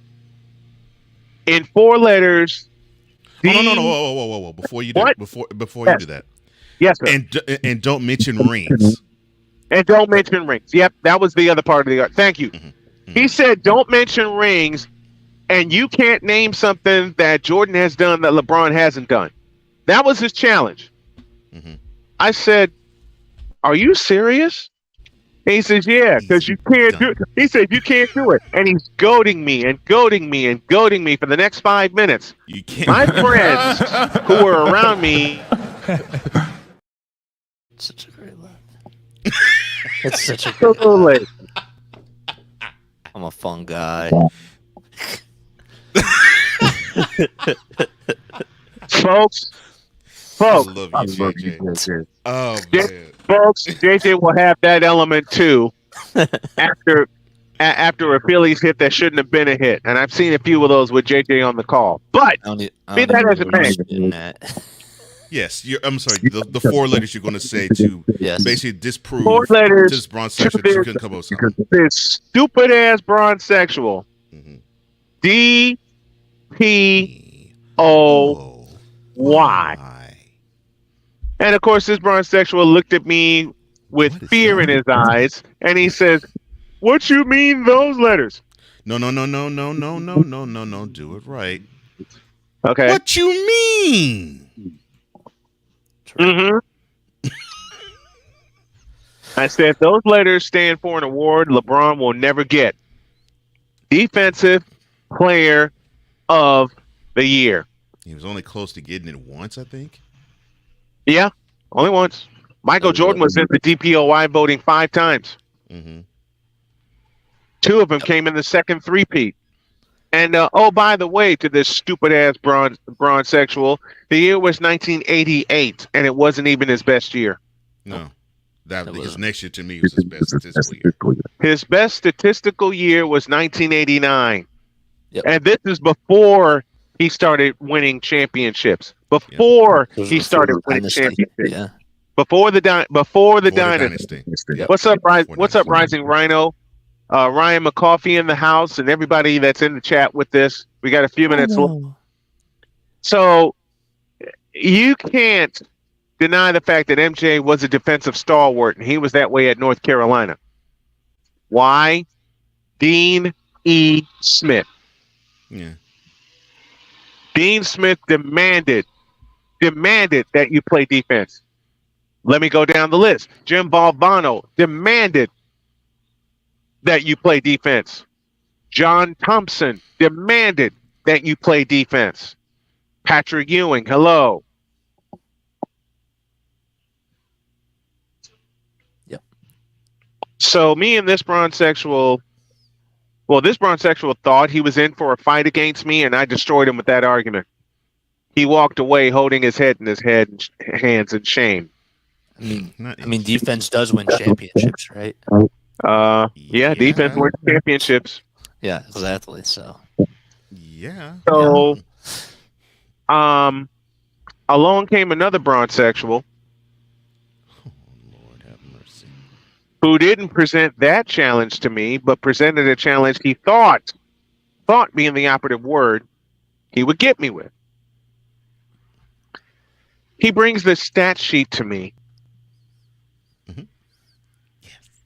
In 4 letters. Oh, no. Whoa. Before you do What? before you do that. Yes, sir. And don't mention rings. And don't mention rings. Yep, that was the other part of the. Thank you. He said, "Don't mention rings," and you can't name something that Jordan has done that LeBron hasn't done. That was his challenge. I said, "Are you serious?" And he says, "Yeah, because you can't do it." He said, "You can't do it," and he's goading me and goading me and goading me for the next 5 minutes. You can't. My friends who were around me. Such a great laugh. It's such a great laugh. I'm a fun guy. Folks. I love you, JJ. Oh, man. Folks, JJ will have that element too after a Phillies hit that shouldn't have been a hit. And I've seen a few of those with JJ on the call. But be that as it may. Yes, I'm sorry. The 4 letters you're going to say to basically disprove 4 letters this bronze-sexual that you couldn't come up with something. This stupid ass bronze-sexual. DPOY. And of course, this bronze-sexual looked at me with fear in his eyes, and he says, "What you mean those letters?" No. Do it right. Okay. What you mean? I said those letters stand for an award LeBron will never get. Defensive Player of the Year. He was only close to getting it once, I think. Yeah, only once. Michael Jordan was in the DPOY voting 5 times. 2 of them came in the second three-peat. And oh, by the way, to this stupid ass bronze sexual, the year was 1988, and it wasn't even his best year. No, his next year to me was his best statistical year. His best statistical year was 1989, and this is before he started winning championships. Before he started winning championships. Before the dynasty. Yep. What's up, Rising Rhino? Ryan McCoffey in the house, and everybody that's in the chat with this. We got a few minutes left. So you can't deny the fact that MJ was a defensive stalwart, and he was that way at North Carolina. Why? Dean E. Smith. Yeah. Dean Smith demanded that you play defense. Let me go down the list. Jim Valvano demanded that you play defense. John Thompson demanded that you play defense. Patrick Ewing, hello. Yep. So me and this bronze-sexual thought he was in for a fight against me, and I destroyed him with that argument. He walked away holding his head in his hands in shame. I mean, defense does win championships, right? Yeah, defense wins championships. Yeah, exactly. So, yeah. So, along came another bronze-sexual. Lord have mercy. Who didn't present that challenge to me, but presented a challenge he thought being the operative word, he would get me with. He brings the stat sheet to me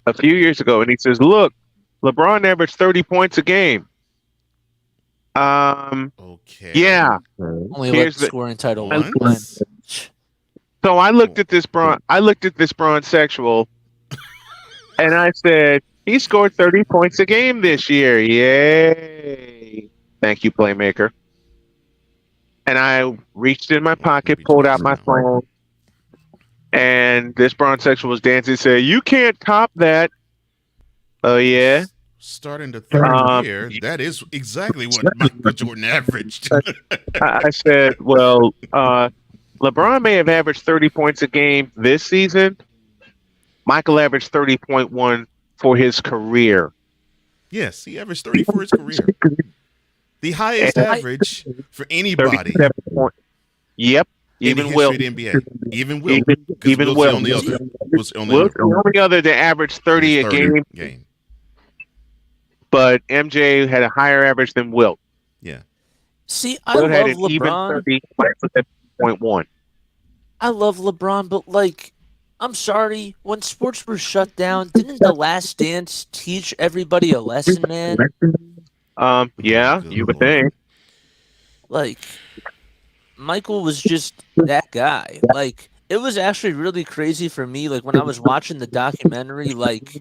a few years ago, and he says, "Look, LeBron averaged 30 points a game." Okay. Yeah. Only led the scoring title once. So I looked at this bronze-sexual, and I said, "He scored 30 points a game this year. Yay! Thank you, playmaker." And I reached in my pocket, pulled out my phone, and this bronze-sexual was dancing. Said, "You can't top that." Oh yeah. Starting the third year, that is exactly what Michael Jordan averaged. I said, "Well, LeBron may have averaged 30 points a game this season. Michael averaged 30.1 for his career." Yes, he averaged 30 for his career. The highest average for anybody. Yep. Even Will. NBA. Even Will. Even Will. Was the only other. The only other that averaged 30 a game. but MJ had a higher average than Wilt. Yeah. See, I Wilt had love an even LeBron. 30.1. I love LeBron, but like, I'm sorry, when sports were shut down, didn't The Last Dance teach everybody a lesson, man? Yeah, you would think. Like, Michael was just that guy. Like, it was actually really crazy for me. Like, when I was watching the documentary, like,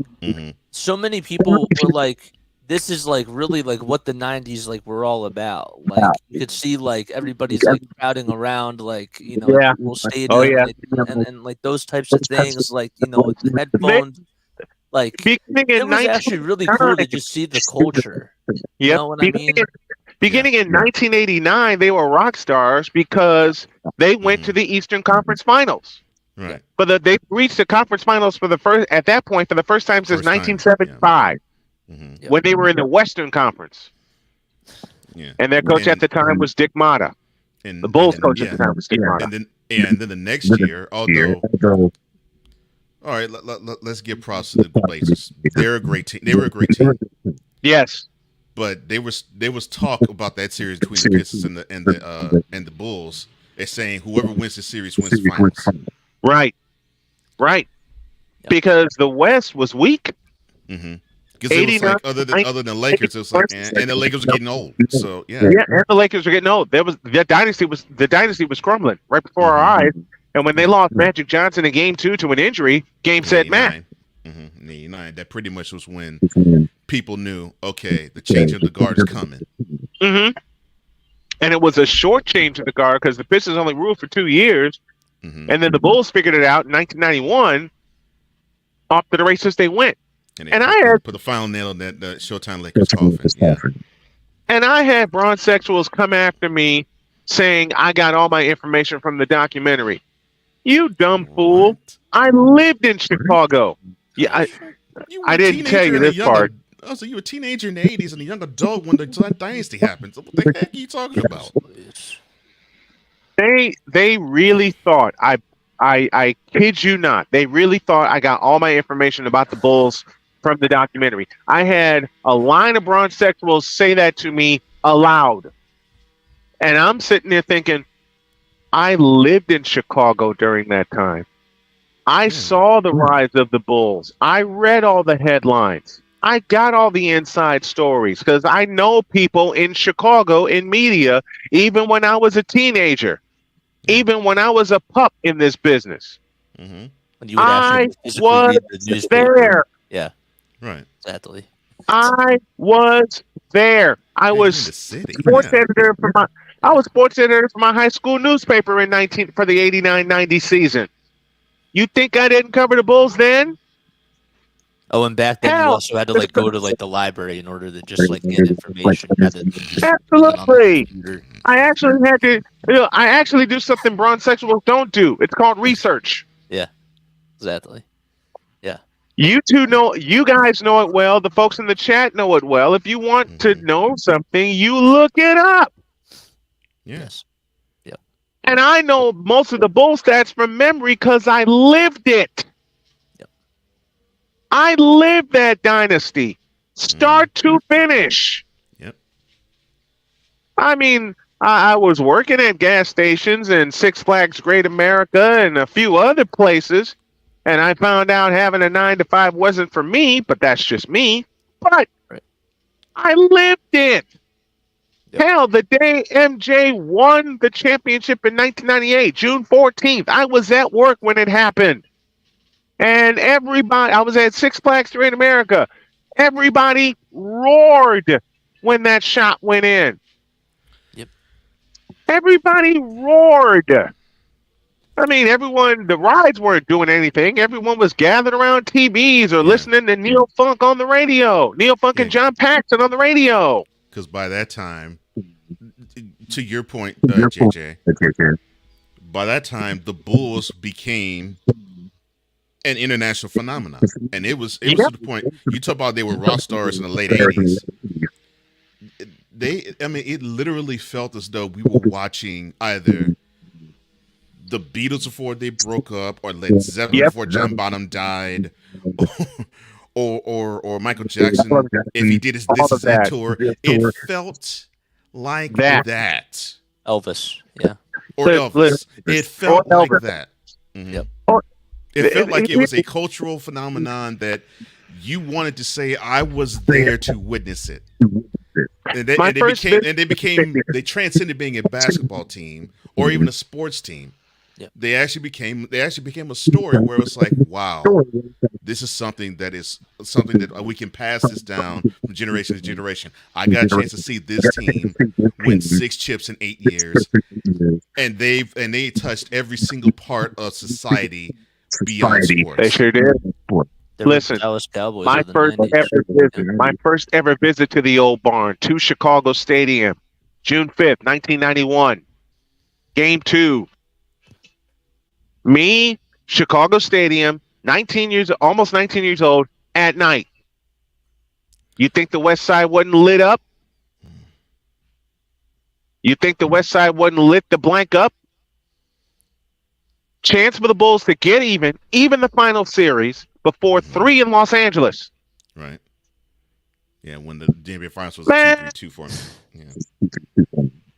so many people were like, this is like really like what the 90s like were all about. Like, you could see like everybody's like crowding around, like, you know, at Yeah. the whole Oh stadium, yeah. like, and like those types of things, like, you know, with the headphones. Like, Beginning it in was actually really cool to 1989. just see the culture. You Yep. know what I mean? Beginning in 1989, they were rock stars because they went to the Eastern Conference Finals. Right. But they reached the conference finals for the first time since First time, 1975, when they were in the Western Conference. Yeah. And their coach at the time was Dick Motta. And The Bulls coach at the time was Dick Motta. And then the next year, although all right, let's give props to the Blazers. They're a great team. They were a great team. Yes. But there was talk about that series between the Pistons and the Bulls. They're saying whoever wins the series wins the finals. Right. Because the West was weak. Because it was like other than Lakers, it was like, and the Lakers were getting old. So yeah, and the Lakers were getting old. The dynasty was crumbling right before our eyes. And when they lost Magic Johnson in Game 2 to an injury, game set match. In 89, that pretty much was when people knew, okay, the change of the guard is coming. And it was a short change of the guard because the Pistons only ruled for 2 years. And then the Bulls figured it out in 1991. Off to the races they went. And I had put the final nail on that Showtime Lakers coffin. Yeah. And I had bronzexuals come after me saying I got all my information from the documentary. You dumb fool. I lived in Chicago. Yeah, I didn't tell you this part. Oh, so you were a teenager in the 80s and a young adult when the dynasty happened. So what the heck are you talking about? They really thought, I kid you not, they really thought I got all my information about the Bulls from the documentary. I had a line of bronzexuals say that to me aloud. And I'm sitting there thinking, I lived in Chicago during that time. I saw the rise of the Bulls. I read all the headlines. I got all the inside stories because I know people in Chicago in media, even when I was a teenager, even when I was a pup in this business. When you would actually physically was read the newspaper. there. Yeah. Right. Exactly. I was there. I was sports editor for my. I was sports editor for my high school newspaper for the 89-90 season. You think I didn't cover the Bulls then? Oh, and back then you also had to like go to like the library in order to just like get information. Absolutely. I actually had to. I actually do something bronzexuals don't do. It's called research. Yeah. Exactly. Yeah. You two know. You guys know it well. The folks in the chat know it well. If you want to know something, you look it up. Yes. Yep. And I know most of the Bull stats from memory because I lived it. Yep. I lived that dynasty, start to finish. Yep. I mean, I was working at gas stations and Six Flags Great America and a few other places, and I found out having a 9-to-5 wasn't for me, but that's just me. But I lived it. Yep. Hell, the day MJ won the championship in 1998, June 14th, I was at work when it happened. And everybody, I was at Six Flags Great America. Everybody roared when that shot went in. Yep. Everybody roared. I mean, the rides weren't doing anything. Everyone was gathered around TVs or listening to Neil Funk on the radio. Neil Funk and John Paxson on the radio. Because by that time, to your point, JJ, by that time the Bulls became an international phenomenon, and it was to the point you talk about they were rock stars in the late 80s. It literally felt as though we were watching either the Beatles before they broke up, or Led Zeppelin before John Bonham died, or Michael Jackson, if he did his This Is It tour, it felt like that. Elvis, yeah. Or Elvis. It felt like that. Mm-hmm. Yep. It felt like it was a cultural phenomenon that you wanted to say, I was there to witness it. And they transcended being a basketball team or even a sports team. Yep. They actually became a story where it was like, wow, this is something that we can pass this down from generation to generation. I got a chance to see this team win 6 chips in 8 years, and they touched every single part of society beyond sports. They sure did. Listen, Dallas Cowboys my first ever visit to the old barn, to Chicago Stadium, June 5th, 1991. Game 2. Me, Chicago Stadium, almost 19 years old, at night. You think the West Side wasn't lit up? You think the West Side wasn't lit the blank up? Chance for the Bulls to get even the final series, before 3 in Los Angeles. Right. Yeah, when the NBA Finals was 2-3-2 for me.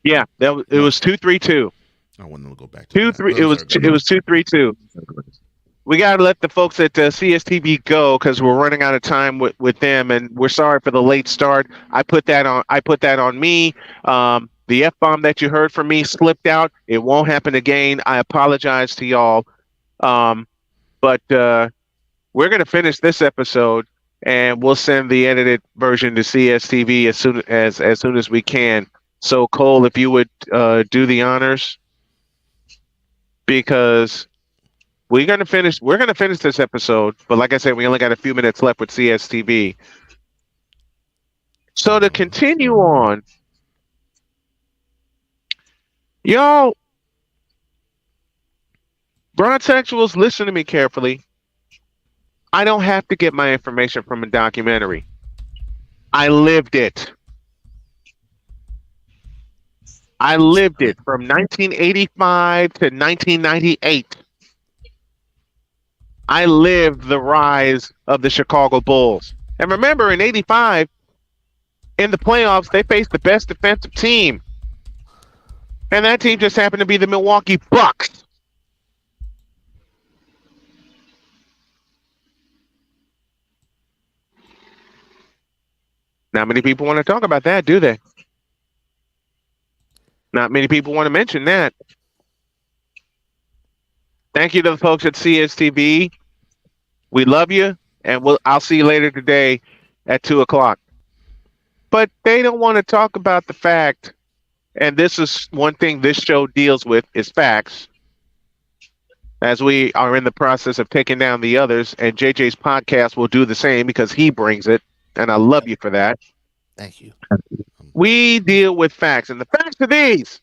Yeah, it was 2-3-2. I want to go back to 2-3. It was 2-3-2. We got to let the folks at CSTV go because we're running out of time with them, and we're sorry for the late start. I put that on me. The F-bomb that you heard from me slipped out. It won't happen again. I apologize to y'all. But we're going to finish this episode, and we'll send the edited version to CSTV as soon as we can. So, Cole, if you would do the honors, because we're going to finish this episode. But like I said, we only got a few minutes left with CSTV. So to continue on, y'all, Bronzexuals, listen to me carefully. I don't have to get my information from a documentary. I lived it. I lived it from 1985 to 1998. I lived the rise of the Chicago Bulls. And remember, in 85, in the playoffs, they faced the best defensive team. And that team just happened to be the Milwaukee Bucks. Not many people want to talk about that, do they? Not many people want to mention that. Thank you to the folks at CSTV. We love you, and I'll see you later today at 2:00. But they don't want to talk about the fact, and this is one thing this show deals with, is facts, as we are in the process of taking down the others, and JJ's podcast will do the same because he brings it, and I love you for that. Thank you. We deal with facts, and the facts are these.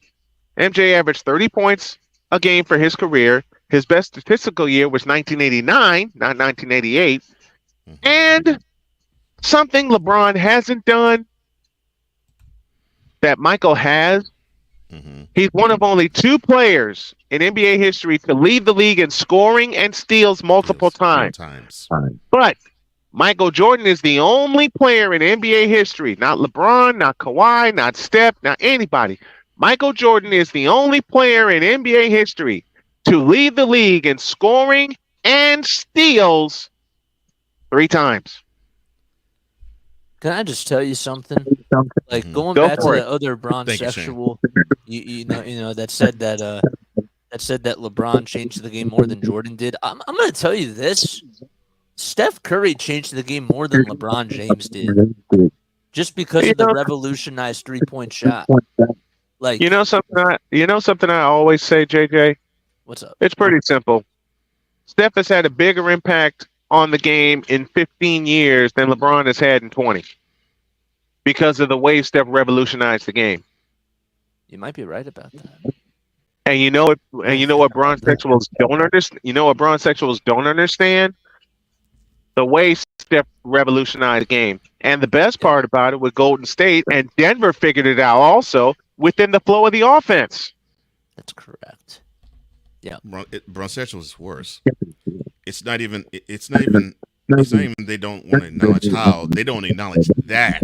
MJ averaged 30 points a game for his career. His best statistical year was 1989, not 1988. And something LeBron hasn't done that Michael has. He's one of only 2 players in NBA history to lead the league in scoring and steals multiple times. But Michael Jordan is the only player in NBA history, not LeBron, not Kawhi, not Steph, not anybody. Michael Jordan is the only player in NBA history to lead the league in scoring and steals 3 times. Can I just tell you something? Like going back to the other Bronzexual, you know that said that LeBron changed the game more than Jordan did. I'm going to tell you this: Steph Curry changed the game more than LeBron James did, just because of the revolutionized 3-point shot. Like something I always say, JJ. What's up? It's pretty simple. Steph has had a bigger impact on the game in 15 years than LeBron has had in 20, because of the way Steph revolutionized the game. You might be right about that. And you know what Bronzexuals don't understand? You know what Bronzexuals don't understand? The way Steph revolutionized the game. And the best part about it with Golden State, and Denver figured it out also, within the flow of the offense. That's correct. Yeah. Bronzexuals is worse. It's not even It's not even they don't want to acknowledge how. They don't acknowledge that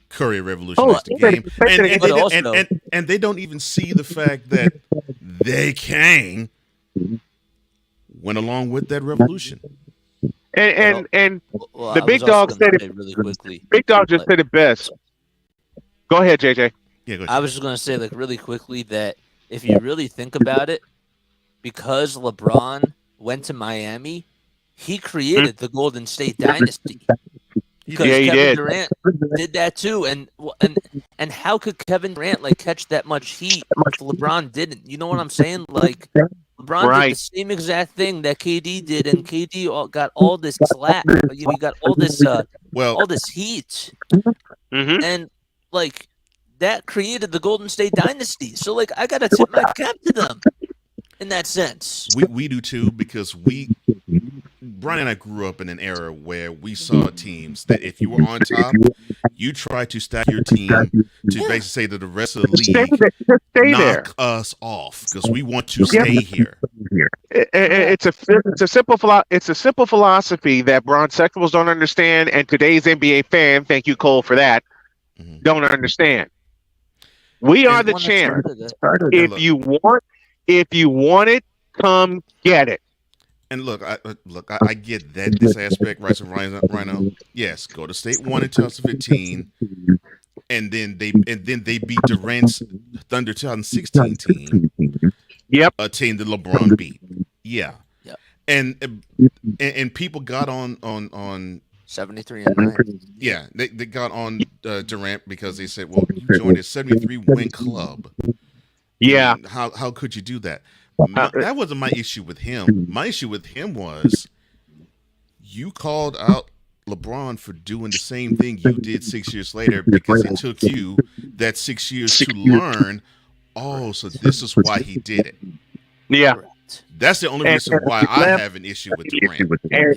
Curry revolutionized the game, and they don't even see the fact that they Kang went along with that revolution. And Well, the I big was also dog gonna said say it really quickly. Big dog just said it best. Go ahead, JJ. Yeah, go ahead. I was just gonna say like really quickly that if you really think about it, because LeBron went to Miami, he created the Golden State dynasty. Because Yeah, he Kevin did. Durant did that too, and how could Kevin Durant like catch that much heat if LeBron didn't? You know what I'm saying? Like LeBron did the same exact thing that KD did, and KD got all this slack. You know, he got all this all this heat, and like that created the Golden State dynasty. So like I gotta tip my cap to them in that sense. We do too, because Brian and I grew up in an era where we saw teams that if you were on top, you tried to stack your team to basically say to the rest of the league, knock us off because we want to stay here. It's a simple philosophy that Bron Sexuals don't understand, and today's NBA fan, thank you Cole for that, don't understand. We are the champ. If you want it, come get it. And look, I get that this aspect, right? So Rhino, yes, go to State won in 2015, and then they beat Durant's Thunder 2016 team. Yep, a team that LeBron beat. Yeah, and people got on 73 and 9. Yeah, they got on Durant because they said, well, you joined a 73 win club. Yeah, I mean, how could you do that? That wasn't my issue with him. My issue with him was you called out LeBron for doing the same thing you did 6 years later because it took you that 6 years to learn. Oh, so this is why he did it. Yeah, that's the only reason why I have an issue with Durant.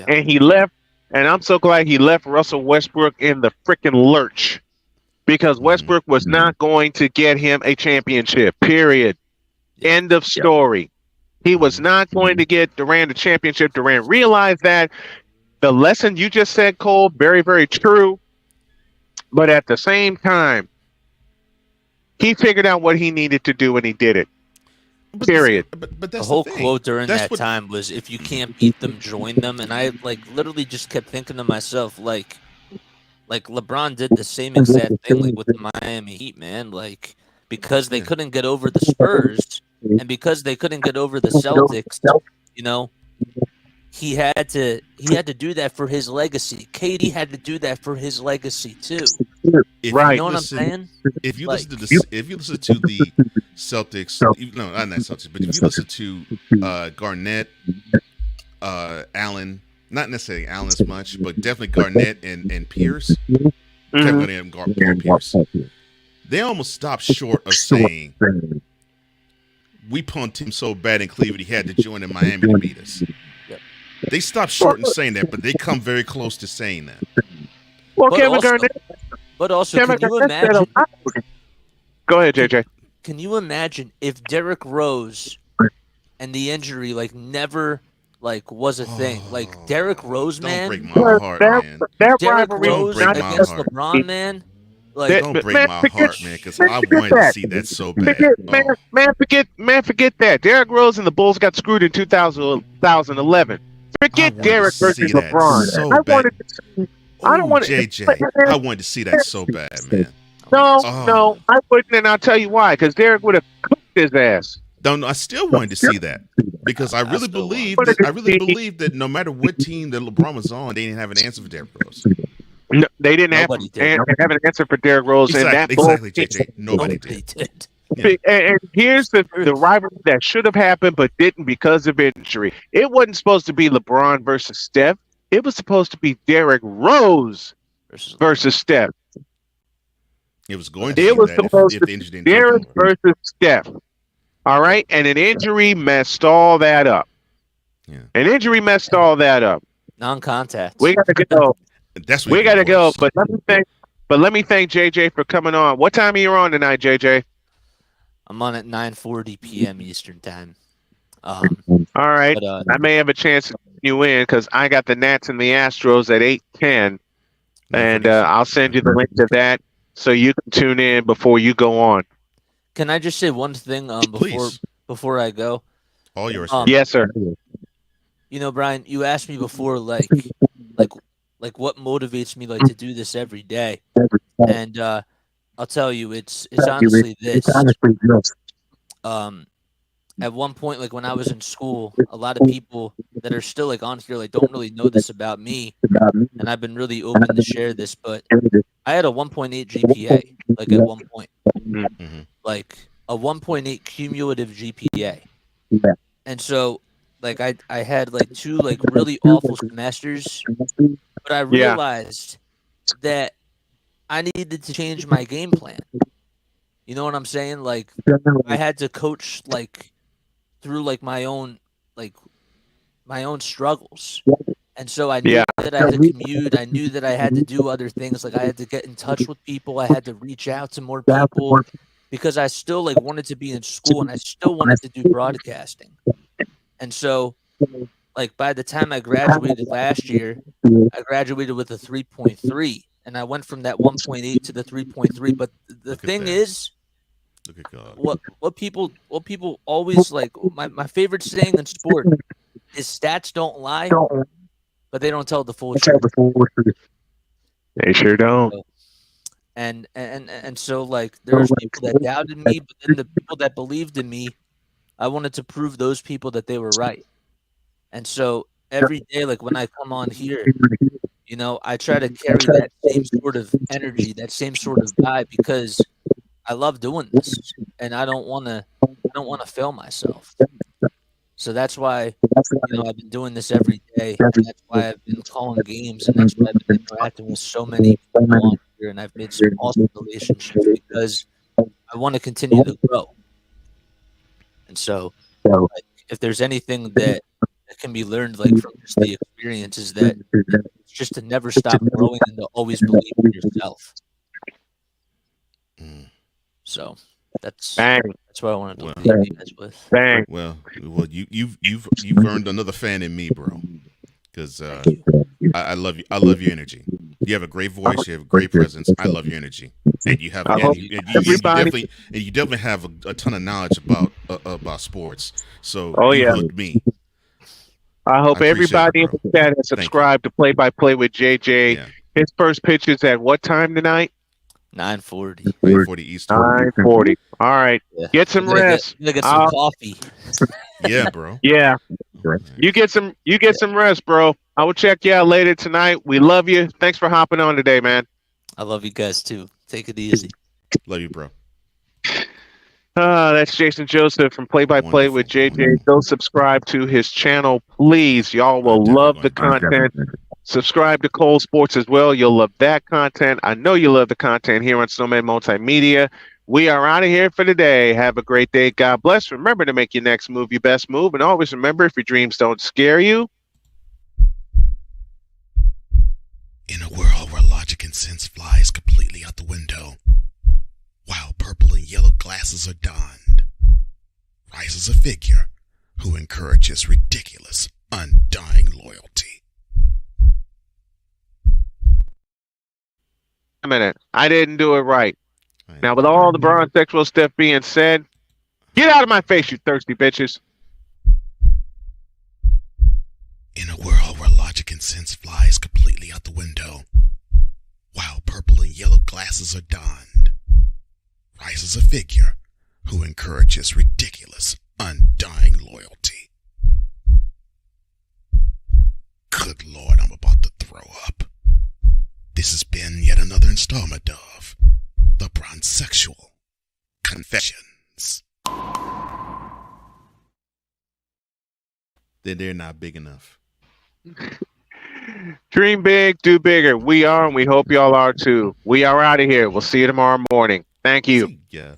And he left, and I'm so glad he left Russell Westbrook in the freaking lurch because Westbrook was not going to get him a championship. Period. End of story. He was not going to get Durant a championship. Durant realized that. The lesson you just said, Cole, very, very true. But at the same time, he figured out what he needed to do and he did it. Period. But the whole quote during that time was, if you can't beat them, join them. And I like literally just kept thinking to myself, like LeBron did the same exact thing like with the Miami Heat, man. Like because they couldn't get over the Spurs and because they couldn't get over the Celtics, you know, he had to do that for his legacy. KD had to do that for his legacy too. You know what I'm saying? If you listen to the Celtics, no, not Celtics, but if you listen to Garnett, Allen, not necessarily Allen as much, but definitely Garnett and Pierce, Kevin Garnett and Paul Pierce, they almost stopped short of saying we punked him so bad in Cleveland he had to join in Miami to beat us. They stopped short in saying that, but they come very close to saying that. Well, but Kevin also, Garnett. But also, Kevin can you Garnett said imagine? Go ahead, JJ. Can you imagine if Derrick Rose and the injury like never like was a thing? Like Derrick Rose, man. Don't break my heart, man. Derrick Rose against LeBron, man. Like, don't break my heart, man, because I wanted to see that so bad. Forget that. Derrick Rose and the Bulls got screwed in 2011. Forget Derrick versus LeBron. So I bad. wanted to see. I don't want JJ. I wanted to see that so bad, man. No, I wouldn't, and I'll tell you why. Because Derrick would have cooked his ass. No, I still wanted to see that because I really believe that no matter what team that LeBron was on, they didn't have an answer for Derrick Rose. No, they didn't have an answer for Derrick Rose, exactly, JJ. Nobody did. Yeah. And here's the rivalry that should have happened but didn't because of injury. It wasn't supposed to be LeBron versus Steph. It was supposed to be Derrick Rose versus Steph. It was going to be that if the injury didn't Derrick versus Steph. All right, and an injury messed all that up. Yeah. An injury messed all that up. Non-contact. We gotta go. We gotta go. But let me thank JJ for coming on. What time are you on tonight, JJ? I'm on at 9:40 p.m. Eastern time. All right. I may have a chance to tune you in because I got the Nats and the Astros at 8:10, and I'll send you the link to that so you can tune in before you go on. Can I just say one thing before I go? All yours. Yes, sir. You know, Brian, you asked me before, like what motivates me, like, to do this every day, and I'll tell you, it's honestly this. At one point, like when I was in school, a lot of people that are still like on here, like, don't really know this about me, and I've been really open to share this. But I had a 1.8 GPA, like at one point, like a 1.8 cumulative GPA, and so like I had like 2 like really awful semesters, but I realized that I needed to change my game plan. You know what I'm saying? Like I had to coach like through like my own struggles. And so I knew that I had to commute. I knew that I had to do other things. Like I had to get in touch with people. I had to reach out to more people because I still like wanted to be in school and I still wanted to do broadcasting. And so like by the time I graduated last year, I graduated with a 3.3 and I went from that 1.8 to the 3.3. But the thing is, look at God. What people always like, my favorite saying in sport is stats don't lie, but they don't tell the full truth. They sure don't. And so like there's people that doubted me, but then the people that believed in me, I wanted to prove those people that they were right. And so every day, like when I come on here, you know, I try to carry that same sort of energy, that same sort of vibe, because I love doing this, and I don't want to fail myself. So that's why, you know, I've been doing this every day, and that's why I've been calling games, and that's why I've been interacting with so many people on here, and I've made some awesome relationships because I want to continue to grow. And so, like, if there's anything that can be learned, like from just the experience, is that it's just to never stop growing and to always believe in yourself. So that's what I wanted to leave you guys with. Well, you've earned another fan in me, bro. Because I love you. I love your energy. You have a great voice. You have a great presence. I love your energy, and you have you definitely have a ton of knowledge about sports. So you hooked me. I hope everybody in the chat has subscribed to Play by Play with JJ. Yeah. His first pitch is at what time tonight? 9:40. 9:40 Eastern. 9:40. All right. Yeah. Get some rest. Get some coffee. Yeah, bro. Yeah. You get some rest, bro. I will check you out later tonight. We love you. Thanks for hopping on today, man. I love you guys too. Take it easy. Love you, bro. That's Jason Joseph from Play by Play with JJ. Go subscribe to his channel, please. Y'all will love the content. Subscribe to Cole Sports as well. You'll love that content. I know you love the content here on Snowman Multimedia. We are out of here for today. Have a great day. God bless. Remember to make your next move your best move. And always remember, if your dreams don't scare you. In a world where logic and sense flies completely out the window, while purple and yellow glasses are donned, rises a figure who encourages ridiculous, undying loyalty. A minute. I didn't do it right. Now, with all the brown-sexual stuff being said, get out of my face, you thirsty bitches. In a world where logic and sense flies completely out the window, while purple and yellow glasses are donned, rises a figure who encourages ridiculous, undying loyalty. Good Lord, I'm about to throw up. This has been yet another installment of The Bronsexual Confessions. They're not big enough. Dream big, do bigger. We are, and we hope y'all are too. We are out of here. We'll see you tomorrow morning. Thank you. Yeah.